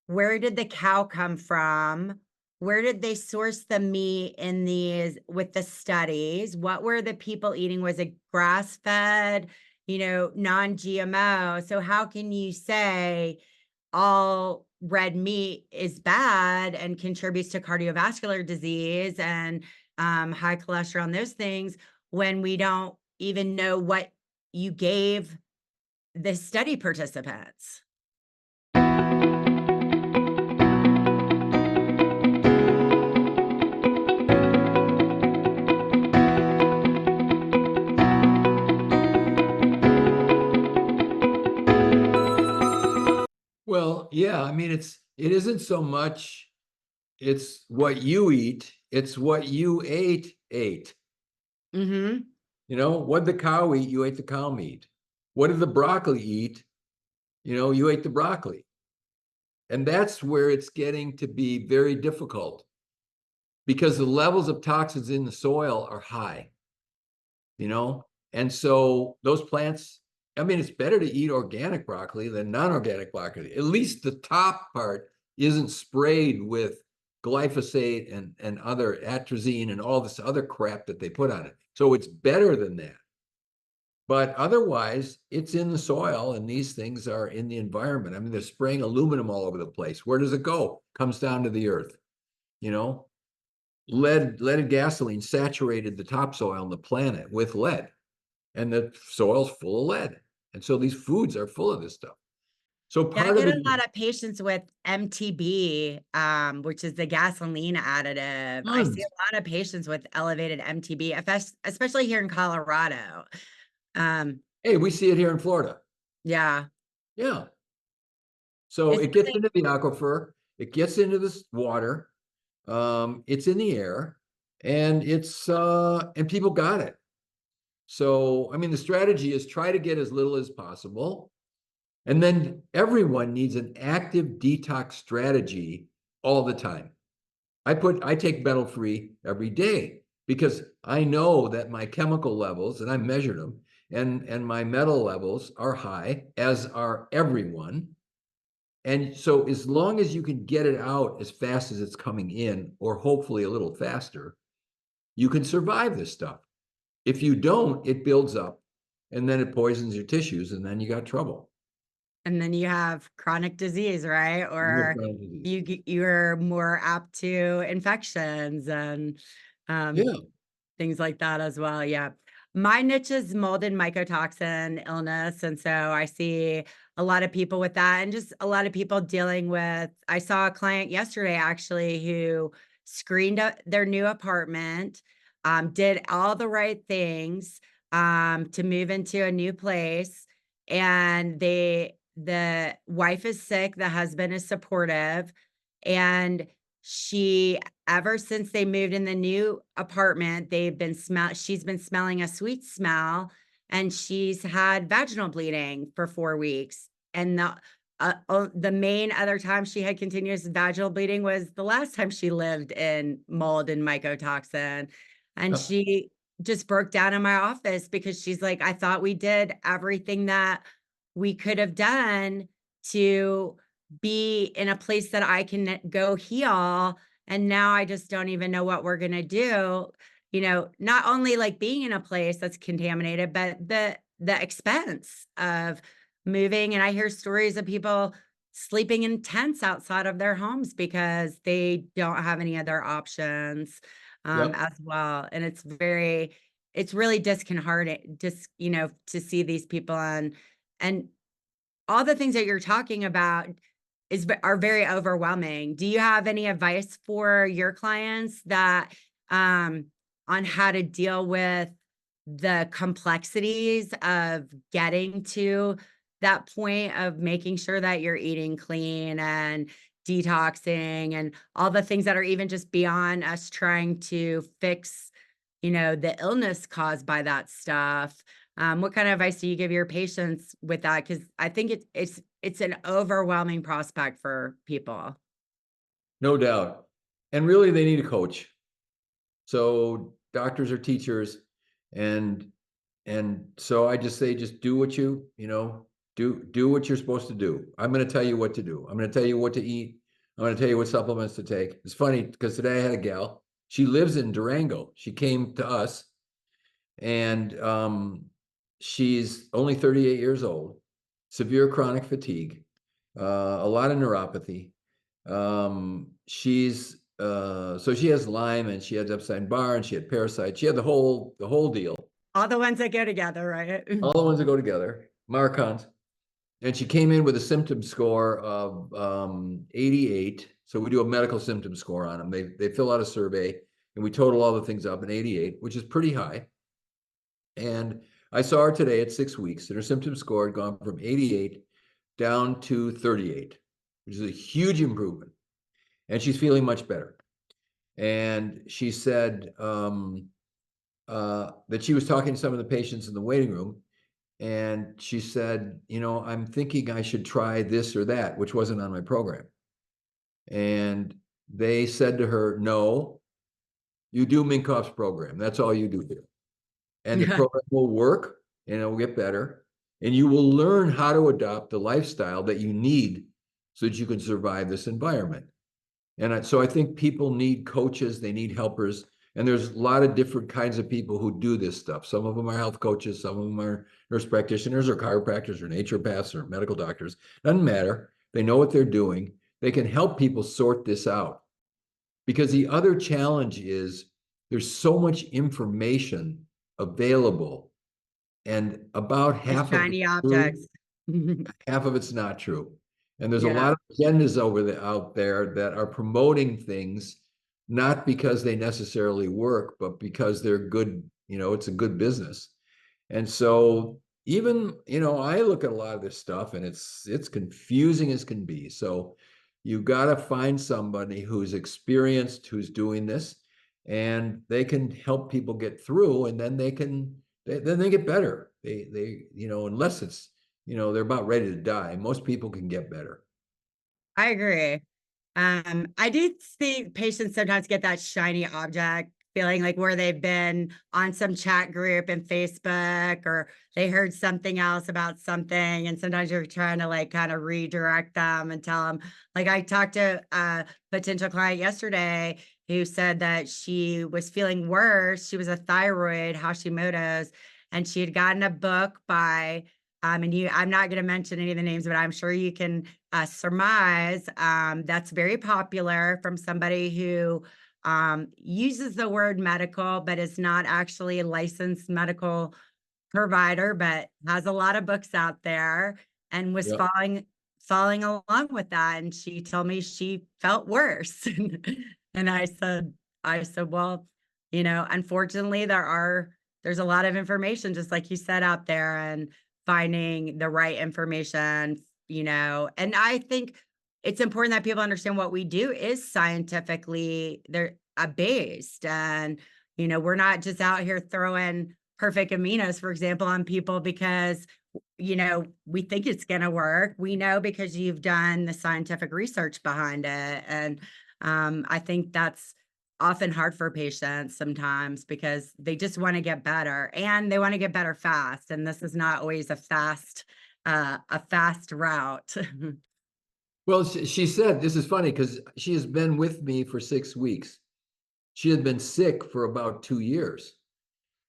where did the cow come from? Where did they source the meat in these with the studies? What were the people eating? Was it grass fed, non GMO? So, how can you say all red meat is bad and contributes to cardiovascular disease and high cholesterol and those things when we don't even know what you gave the study participants? Well, yeah, I mean, it isn't so much it's what you eat, it's what you ate. Mm-hmm. What did the cow eat? You ate the cow meat. What did the broccoli eat? You ate the broccoli. And that's where it's getting to be very difficult because the levels of toxins in the soil are high, and so those plants, I mean, it's better to eat organic broccoli than non-organic broccoli. At least the top part isn't sprayed with glyphosate and other atrazine and all this other crap that they put on it. So it's better than that. But otherwise, it's in the soil and these things are in the environment. I mean, they're spraying aluminum all over the place. Where does it go? Comes down to the earth. Leaded gasoline saturated the topsoil on the planet with lead, and the soil's full of lead. And so these foods are full of this stuff. So Yeah, I part of get it a lot of patients with MTB, which is the gasoline additive. I see tons. a lot of patients with elevated MTB, especially here in Colorado. Um, Hey, we see it here in Florida. yeah, Yeah. So it's it gets something. into the aquifer, it gets into this water, it's in the air, and and people got it. So I mean, the strategy is try to get as little as possible. And then everyone needs an active detox strategy all the time. I take metal free every day because I know that my chemical levels, and I measured them, and my metal levels are high, as are everyone. And so as long as you can get it out as fast as it's coming in, or hopefully a little faster, you can survive this stuff. If you don't, it builds up and then it poisons your tissues, and then you got trouble. And then you have chronic disease, right? Or Chronic disease. you're more apt to infections and um, Yeah. things like that as well. Yeah. My niche is mold and mycotoxin illness. And so I see a lot of people with that and just a lot of people dealing with. I saw a client yesterday actually who screened up their new apartment, did all the right things to move into a new place. And the wife is sick, the husband is supportive. And she ever since they moved in the new apartment, she's been smelling a sweet smell, and she's had vaginal bleeding for 4 weeks. And the main other time she had continuous vaginal bleeding was the last time she lived in mold and mycotoxin. And Yep. she just broke down in my office because she's like, I thought we did everything that we could have done to be in a place that I can go heal. And now I just don't even know what we're going to do. Not only like being in a place that's contaminated, but the expense of moving. And I hear stories of people sleeping in tents outside of their homes because they don't have any other options, Yep. as well. And it's really disconcerting, to see these people and all the things that you're talking about are very overwhelming. Do you have any advice for your clients that um on how to deal with the complexities of getting to that point of making sure that you're eating clean and detoxing and all the things that are even just beyond us trying to fix, the illness caused by that stuff? What kind of advice do you give your patients with that? Because I think it's an overwhelming prospect for people. No doubt. And really, they need a coach. So doctors are teachers, and so I just say, just do what do what you're supposed to do. I'm going to tell you what to do. I'm going to tell you what to eat. I'm going to tell you what supplements to take. It's funny because today I had a gal. She lives in Durango. She came to us, and she's only 38 years old, severe chronic fatigue, a lot of neuropathy. She's so she has Lyme, and she had Epstein-Barr, and she had parasites. She had the whole deal. All the ones that go together, right? All the ones that go together, Marcons. And she came in with a symptom score of 88. So we do a medical symptom score on them. They fill out a survey, and we total all the things up in 88, which is pretty high. And I saw her today at 6 weeks, and her symptom score had gone from 88 down to 38, which is a huge improvement. And she's feeling much better. And she said that she was talking to some of the patients in the waiting room, and she said, I'm thinking I should try this or that, which wasn't on my program. And they said to her, no, you do Minkoff's program. That's all you do here. And the program will work, and it will get better. And you will learn how to adopt the lifestyle that you need so that you can survive this environment. And so I think people need coaches, they need helpers. And there's a lot of different kinds of people who do this stuff. Some of them are health coaches, some of them are nurse practitioners or chiropractors or naturopaths or medical doctors. Doesn't matter. They know what they're doing. They can help people sort this out. Because the other challenge is there's so much information available, and about The half of it's shiny true, objects. half of it's not true. And there's a Yeah, lot of agendas out there that are promoting things, not because they necessarily work, but because they're good, it's a good business. And so even, I look at a lot of this stuff, and it's confusing as can be. So you got to find somebody who's experienced, who's doing this, and they can help people get through, and then then they get better. Unless it's, they're about ready to die, most people can get better. I agree. I do think patients sometimes get that shiny object feeling, like where they've been on some chat group in Facebook, or they heard something else about something. And sometimes you're trying to like kind of redirect them and tell them, like I talked to a potential client yesterday who said that she was feeling worse. She was a thyroid Hashimoto's, and she had gotten a book by, I'm not going to mention any of the names, but I'm sure you can surmise, that's very popular from somebody who uses the word medical, but is not actually a licensed medical provider, but has a lot of books out there, and was Yep. following along with that. And she told me she felt worse. And I said, well, unfortunately there's a lot of information, just like you said, out there, and finding the right information, and I think it's important that people understand what we do is scientifically they're based. And, we're not just out here throwing perfect aminos, for example, on people because, we think it's going to work. We know because you've done the scientific research behind it. And I think that's often hard for patients sometimes because they just want to get better and they want to get better fast. And this is not always a fast route. Well, she said, this is funny because she has been with me for 6 weeks. She had been sick for about 2 years.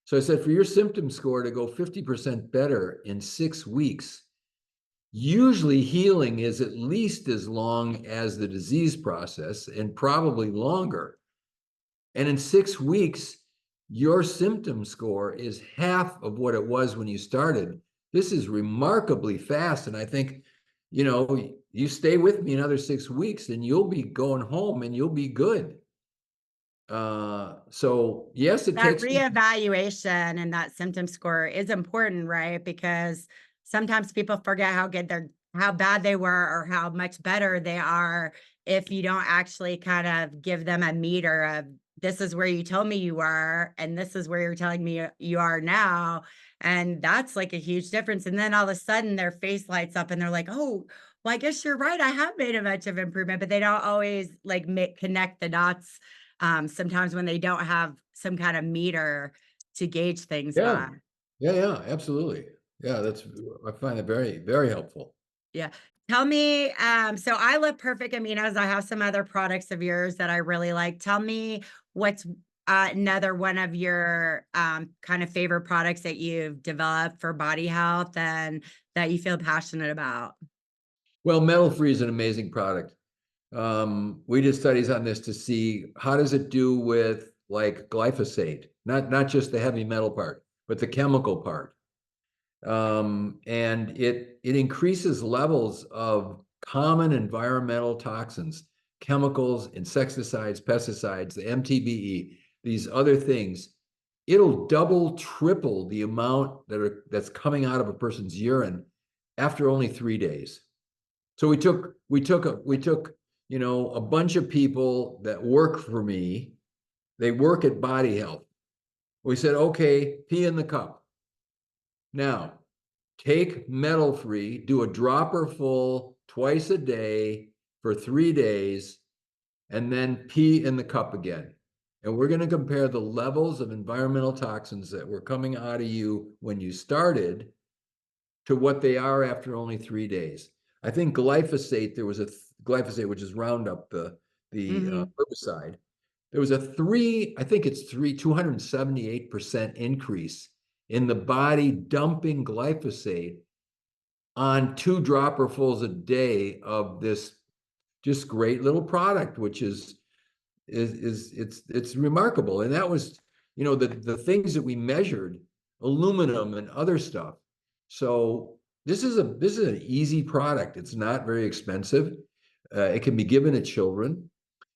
So I said, for your symptom score to go 50% better in 6 weeks, usually healing is at least as long as the disease process and probably longer. And in 6 weeks, your symptom score is half of what it was when you started. This is remarkably fast. And I think, you stay with me another 6 weeks and you'll be going home and you'll be good. So yes, it That takes. reevaluation and that symptom score is important, right? Because sometimes people forget how bad they were or how much better they are if you don't actually kind of give them a meter of this is where you told me you were and this is where you're telling me you are now. And that's like a huge difference. And then all of a sudden their face lights up and they're like, oh, well, I guess you're right. I have made a bunch of improvement, but they don't always like connect the dots sometimes when they don't have some kind of meter to gauge things Yeah, by. yeah, absolutely. Yeah, I find it very, very helpful. Yeah. Tell me, so I love Perfect Aminos. I have some other products of yours that I really like. Tell me what's another one of your kind of favorite products that you've developed for body health and that you feel passionate about. Well, metal free is an amazing product. We did studies on this to see how does it do with like glyphosate, not just the heavy metal part, but the chemical part. And it increases levels of common environmental toxins, chemicals, insecticides, pesticides, the MTBE, these other things. It'll double, triple the amount that's coming out of a person's urine after only 3 days. So we took a bunch of people that work for me. They work at Body Health. We said, okay, pee in the cup. Now, take metal free, do a dropper full twice a day for 3 days, and then pee in the cup again. And we're going to compare the levels of environmental toxins that were coming out of you when you started to what they are after only 3 days. I think glyphosate, there was a glyphosate, which is Roundup, the Hmm. herbicide. There was I think it's 278% increase in the body dumping glyphosate on 2 dropperfuls a day of this just great little product, which it's remarkable. And that was, the things that we measured, aluminum and other stuff. So this is an easy product. It's not very expensive. It can be given to children,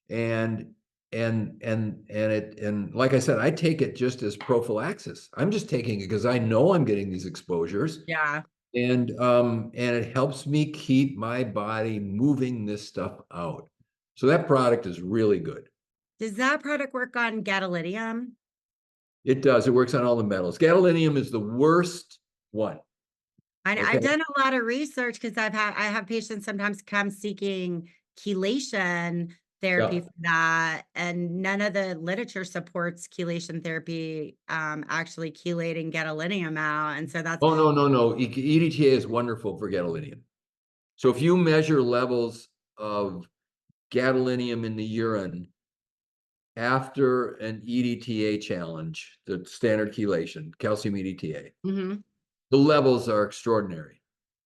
and like I said, I take it just as prophylaxis. I'm just taking it because I know I'm getting these exposures, Yeah. and it helps me keep my body moving this stuff out. So that product is really good. Does that product work on gadolinium? It does. It works on all the metals. Gadolinium is the worst one. I've Okay. done a lot of research because I have patients sometimes come seeking chelation therapy Yeah. for that, and none of the literature supports chelation therapy actually chelating gadolinium out, and so that's Oh, no, no, no. EDTA is wonderful for gadolinium. So if you measure levels of gadolinium in the urine after an EDTA challenge, the standard chelation, calcium EDTA, Mhm. the levels are extraordinary.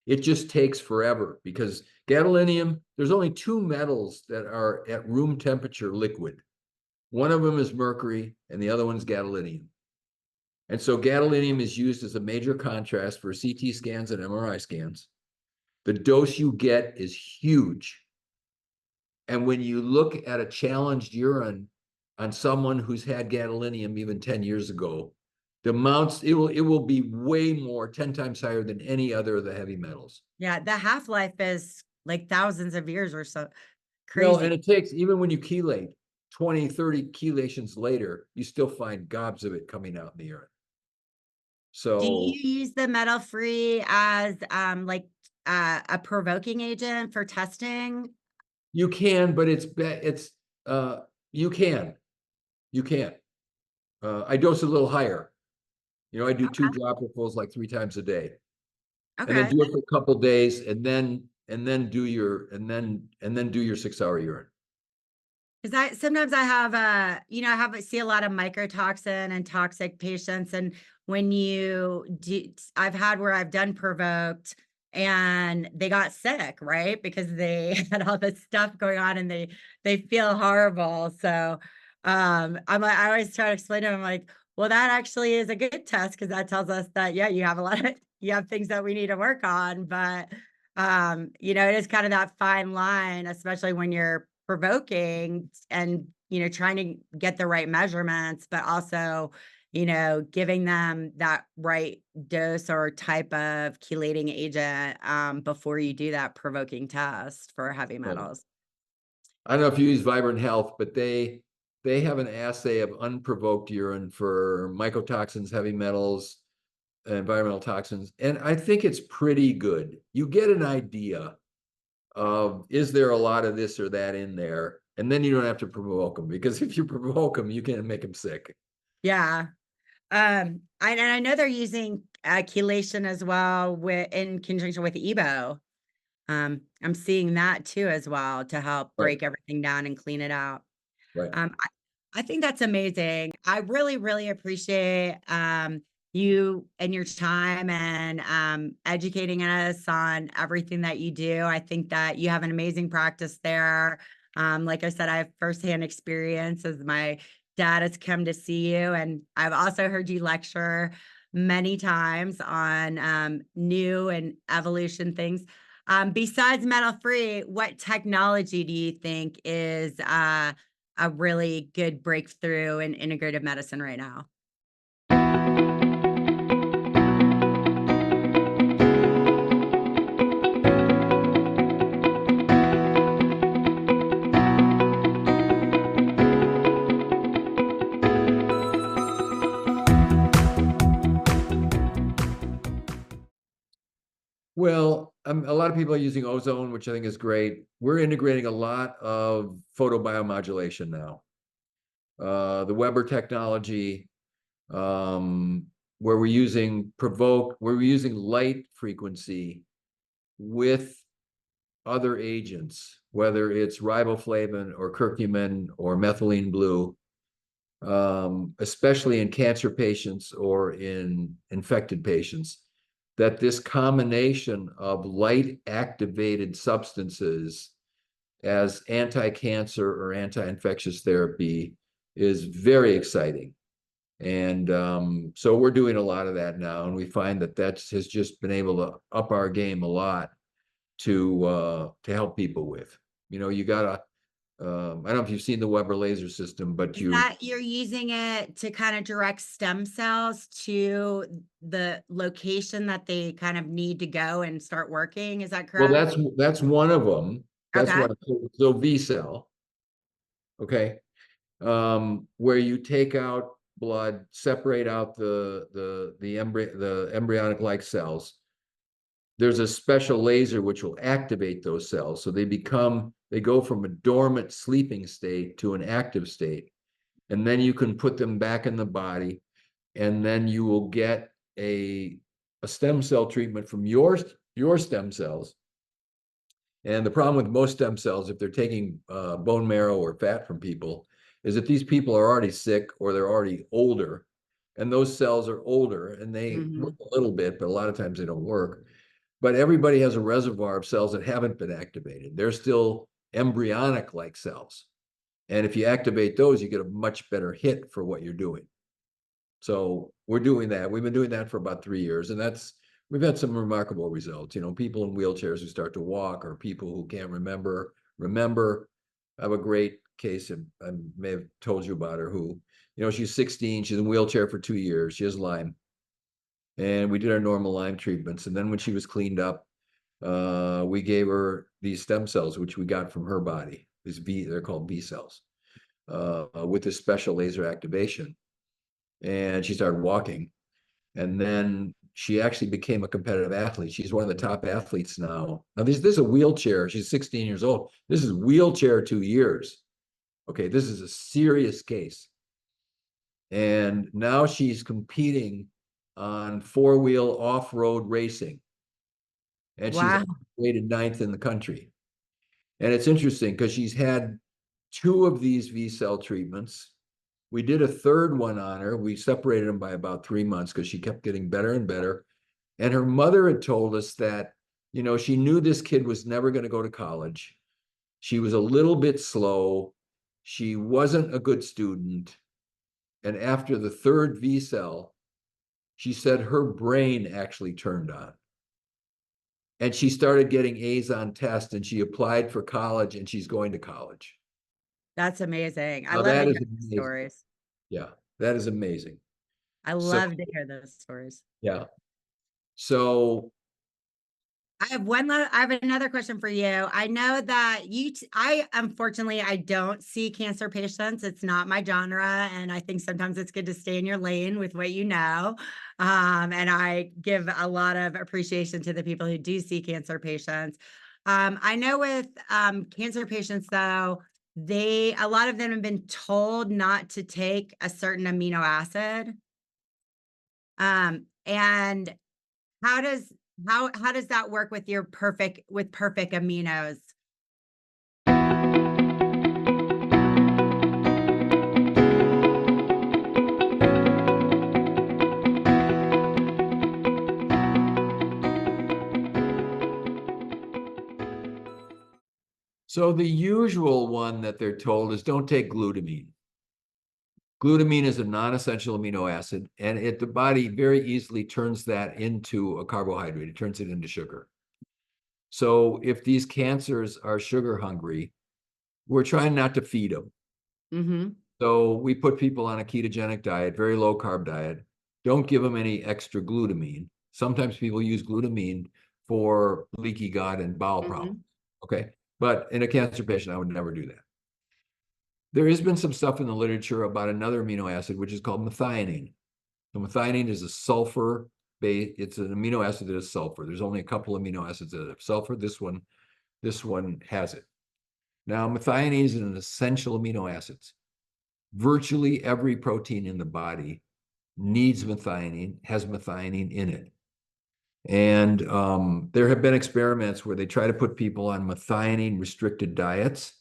It just takes forever because gadolinium, there's only two metals that are at room temperature liquid. One of them is mercury and the other one's gadolinium. And so gadolinium is used as a major contrast for CT scans and MRI scans. The dose you get is huge. And when you look at a challenged urine on someone who's had gadolinium even 10 years ago, the amounts, it will be way more, 10 times higher than any other of the heavy metals. Yeah, the half-life is like thousands of years or so. Well, Crazy. and it takes, even when you chelate, 20, 30 chelations later, you still find gobs of it coming out in the urine. Do So you use the metal-free as, like, a provoking agent for testing? you can, but you can. You can't. I dose a little higher. I do 2 dropperfuls like 3 times a day, and then Okay. do it for a couple days, and then do your 6-hour urine. Because I sometimes I have see a lot of mycotoxin and toxic patients, and when you do, I've had where I've done provoked and they got sick, right? Because they had all this stuff going on and they feel horrible. So I'm like, I always try to explain to them like, well, that actually is a good test because that tells us that yeah, you have a lot of you have things that we need to work on, but it is kind of that fine line, especially when you're provoking and, trying to get the right measurements, but also, giving them that right dose or type of chelating agent before you do that provoking test for heavy Right. metals. I don't know if you use Vibrant Health, but they have an assay of unprovoked urine for mycotoxins, heavy metals, environmental toxins, and I think it's pretty good. You get an idea of, is there a lot of this or that in there, and then you don't have to provoke them, because if you provoke them, you can make them sick. Yeah. And I know they're using chelation as well in conjunction with EBO. I'm seeing that too as well to help Right, break everything down and clean it out. right. I think that's amazing. I really, really appreciate you and your time and educating us on everything that you do. I think that you have an amazing practice there. Like I said, I have firsthand experience as my dad has come to see you, and I've also heard you lecture many times on new and evolution things. Besides metal free, what technology do you think is a really good breakthrough in integrative medicine right now? Well, a lot of people are using ozone, which I think is great. We're integrating a lot of photobiomodulation now. The Weber technology, where we're using light frequency with other agents, whether it's riboflavin or curcumin or methylene blue, especially in cancer patients or in infected patients, that this combination of light activated substances as anti-cancer or anti-infectious therapy is very exciting. And so we're doing a lot of that now, and we find that has just been able to up our game a lot to help people with. You gotta. I don't know if you've seen the Weber laser system, but Is that you're using it to kind of direct stem cells to the location that they kind of need to go and start working? Is that well, correct? that's one of them. That's Okay. one. So V cell, okay, where you take out blood, separate out the embryonic like cells. There's a special laser which will activate those cells. So they go from a dormant sleeping state to an active state. And then you can put them back in the body, and then you will get a stem cell treatment from your stem cells. And the problem with most stem cells, if they're taking bone marrow or fat from people, is that these people are already sick or they're already older, and those cells are older and they work Mhm. a little bit, but a lot of times they don't work. But everybody has a reservoir of cells that haven't been activated. They're still embryonic like cells. And if you activate those, you get a much better hit for what you're doing. So we're doing that. We've been doing that for about 3 years, and we've had some remarkable results. People in wheelchairs who start to walk, or people who can't remember. I have a great case, and I may have told you about her, who, she's 16, she's in a wheelchair for 2 years, she has Lyme. And we did our normal Lyme treatments. And then when she was cleaned up, we gave her these stem cells, which we got from her body. They're called B cells, with this special laser activation. And she started walking. And then she actually became a competitive athlete. She's one of the top athletes now. Now, this is a wheelchair. She's 16 years old. This is wheelchair 2 years. Okay, this is a serious case. And now she's competing on four-wheel off-road racing. And she's Wow. rated 9th in the country. And it's interesting because she's had 2 of these V-cell treatments. We did a third one on her. We separated them by about 3 months because she kept getting better and better. And her mother had told us that, she knew this kid was never going to go to college. She was a little bit slow. She wasn't a good student. And after the third V-cell, she said her brain actually turned on. And she started getting A's on tests, and she applied for college, and she's going to college. That's amazing. I Now love to that hear is those amazing. stories. Yeah, that is amazing. I So, love to hear those stories. yeah. So, I have another question for you. I know that I unfortunately I don't see cancer patients. It's not my genre, and I think sometimes it's good to stay in your lane with what you know. And I give a lot of appreciation to the people who do see cancer patients. I know with cancer patients though, a lot of them have been told not to take a certain amino acid. And how does how does that work with your perfect aminos? so the usual one that they're told is don't take glutamine. Glutamine is a non-essential amino acid, and the body very easily turns that into a carbohydrate. It turns it into sugar. So if these cancers are sugar hungry, we're trying not to feed them. Mhm. So we put people on a ketogenic diet, very low carb diet. Don't give them any extra glutamine. Sometimes people use glutamine for leaky gut and bowel problems. Mhm. Okay. But in a cancer patient, I would never do that. There has been some stuff in the literature about another amino acid, which is called methionine. So methionine is a sulfur base. It's an amino acid that is sulfur. There's only a couple amino acids that have sulfur. This one has it. Now, methionine is an essential amino acid. Virtually every protein in the body needs methionine, has methionine in it. And there have been experiments where they try to put people on methionine restricted diets.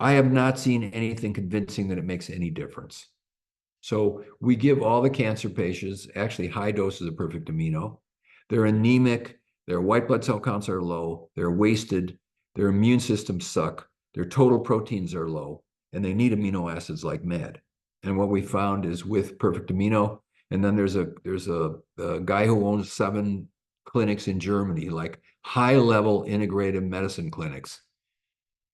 I have not seen anything convincing that it makes any difference. So we give all the cancer patients actually high doses of perfect amino. They're anemic, their white blood cell counts are low, they're wasted, their immune systems suck, their total proteins are low, and they need amino acids like mad. And what we found is with perfect amino, and then there's a guy who owns 7 clinics in Germany, like high level integrative medicine clinics.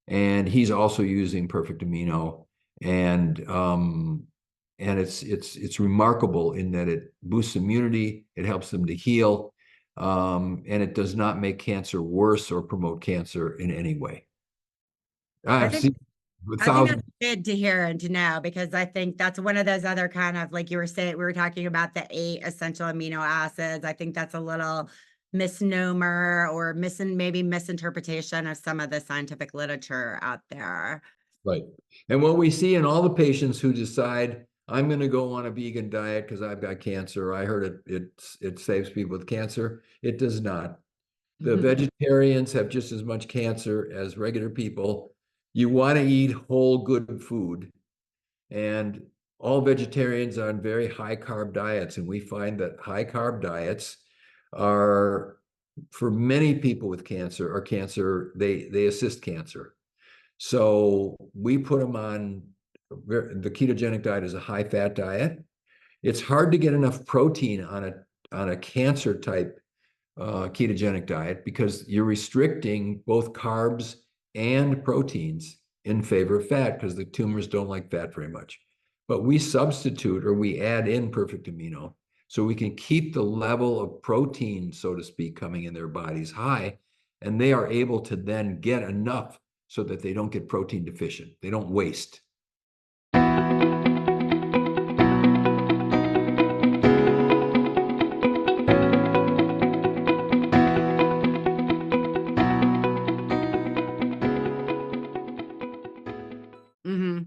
And he's also using perfect amino. And it's remarkable in that it boosts immunity, it helps them to heal, and it does not make cancer worse or promote cancer in any way. I I've think seen with I think thousands. that's good to hear and to know because I think that's one of those other kind of like you were saying, we were talking about the 8 essential amino acids. I think that's a little misnomer or maybe misinterpretation of some of the scientific literature out there. Right. And what we see in all the patients who decide I'm going to go on a vegan diet because I've got cancer, I heard it saves people with cancer. It does not. The vegetarians have just as much cancer as regular people. You want to eat whole, good food. And all vegetarians are on very high carb diets. And we find that high carb diets are, for many people with cancer or cancer, they assist cancer. So we put them on the ketogenic diet is a high fat diet. It's hard to get enough protein on a cancer type ketogenic diet because you're restricting both carbs and proteins in favor of fat because the tumors don't like fat very much. But we substitute or we add in perfect amino so we can keep the level of protein, so to speak, coming in their bodies high, and they are able to then get enough so that they don't get protein deficient. They don't waste. Mhm.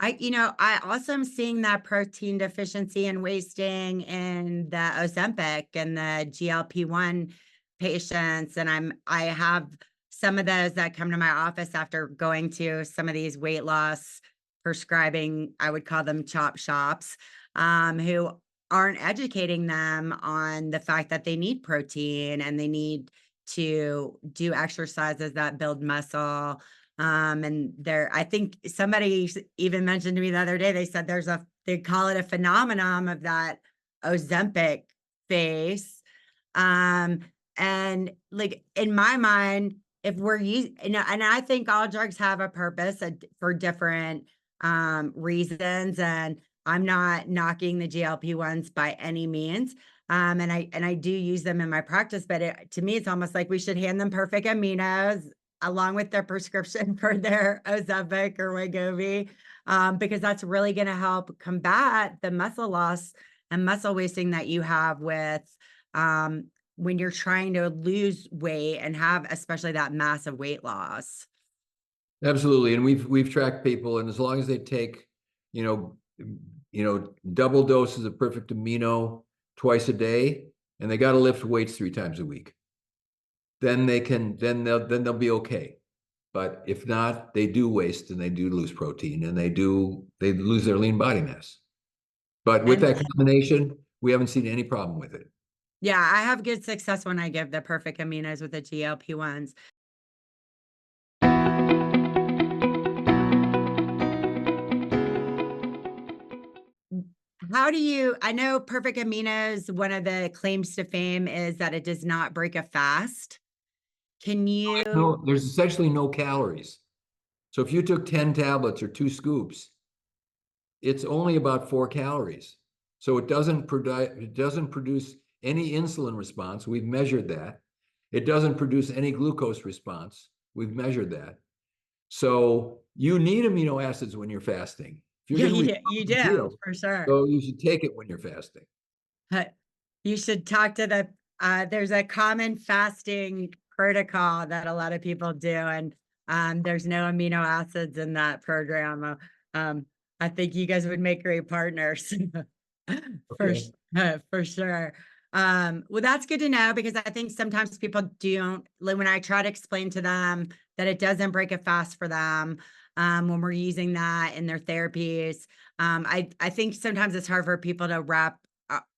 I also am seeing that protein deficiency and wasting in the Ozempic and the GLP-1 patients. And I have some of those that come to my office after going to some of these weight loss prescribing, I would call them chop shops, who aren't educating them on the fact that they need protein and they need to do exercises that build muscle. And there, I think somebody even mentioned to me the other day, they said they call it a phenomenon of that Ozempic face. Um, and like in my mind, if we're using, and I think all drugs have a purpose for different reasons. And I'm not knocking the GLP-1s by any means. And I do use them in my practice, but to me, it's almost like we should hand them Perfect Aminos along with their prescription for their Ozempic or Wegovy, because that's really going to help combat the muscle loss and muscle wasting that you have with when you're trying to lose weight and have especially that massive weight loss. Absolutely. And we've tracked people, and as long as they take, you know, double doses of Perfect Amino twice a day, and they got to lift weights 3 times a week, then they'll be okay. But if not, they do waste and they do lose protein and they lose their lean body mass. But with And that combination, we haven't seen any problem with it. yeah, I have good success when I give the Perfect Aminos with the GLP-1s. How do you, I know Perfect Aminos, one of the claims to fame is that it does not break a fast. Can you? No, there's essentially no calories. So if you took 10 tablets or 2 scoops, it's only about 4 calories. So it doesn't produce any insulin response. We've measured that. It doesn't produce any glucose response. We've measured that. So you need amino acids when you're fasting. If Yeah, you're going to you recover do field, for sure. so you should take it when you're fasting. You should talk to there's a common fasting protocol that a lot of people do, and there's no amino acids in that program. I think you guys would make great partners Okay. for sure. Well, that's good to know because I think sometimes people don't, like when I try to explain to them that it doesn't break a fast for them, when we're using that in their therapies. I think sometimes it's hard for people to wrap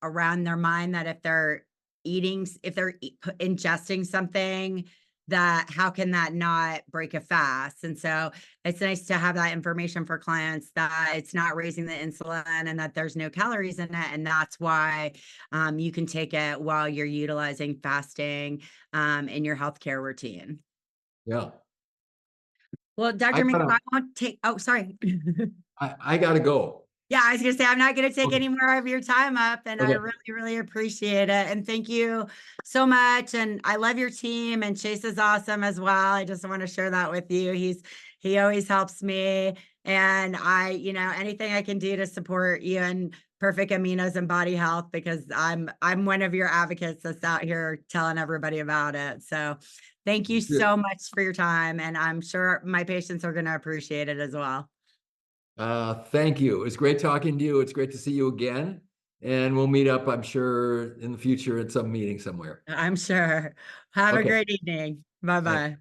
around their mind that if they're ingesting something, that how can that not break a fast? And so it's nice to have that information for clients that it's not raising the insulin and that there's no calories in it. And that's why you can take it while you're utilizing fasting in your healthcare routine. Yeah. Well, I Dr. Minkoff, gotta, I want to take, oh, sorry. I gotta go. Yeah, I was gonna say, I'm not gonna take Okay. any more of your time up, and I Okay. really, really appreciate it, and thank you so much, and I love your team, and Chase is awesome as well. I just wanna share that with you. He always helps me, and anything I can do to support you and Perfect Aminos and body health because I'm one of your advocates that's out here telling everybody about it. So thank you so much for your time, and I'm sure my patients are gonna appreciate it as well. Thank you. It's great talking to you. It's great to see you again. And we'll meet up, I'm sure, in the future at some meeting somewhere. I'm sure. Have a Okay. great evening. Thanks. Bye-bye.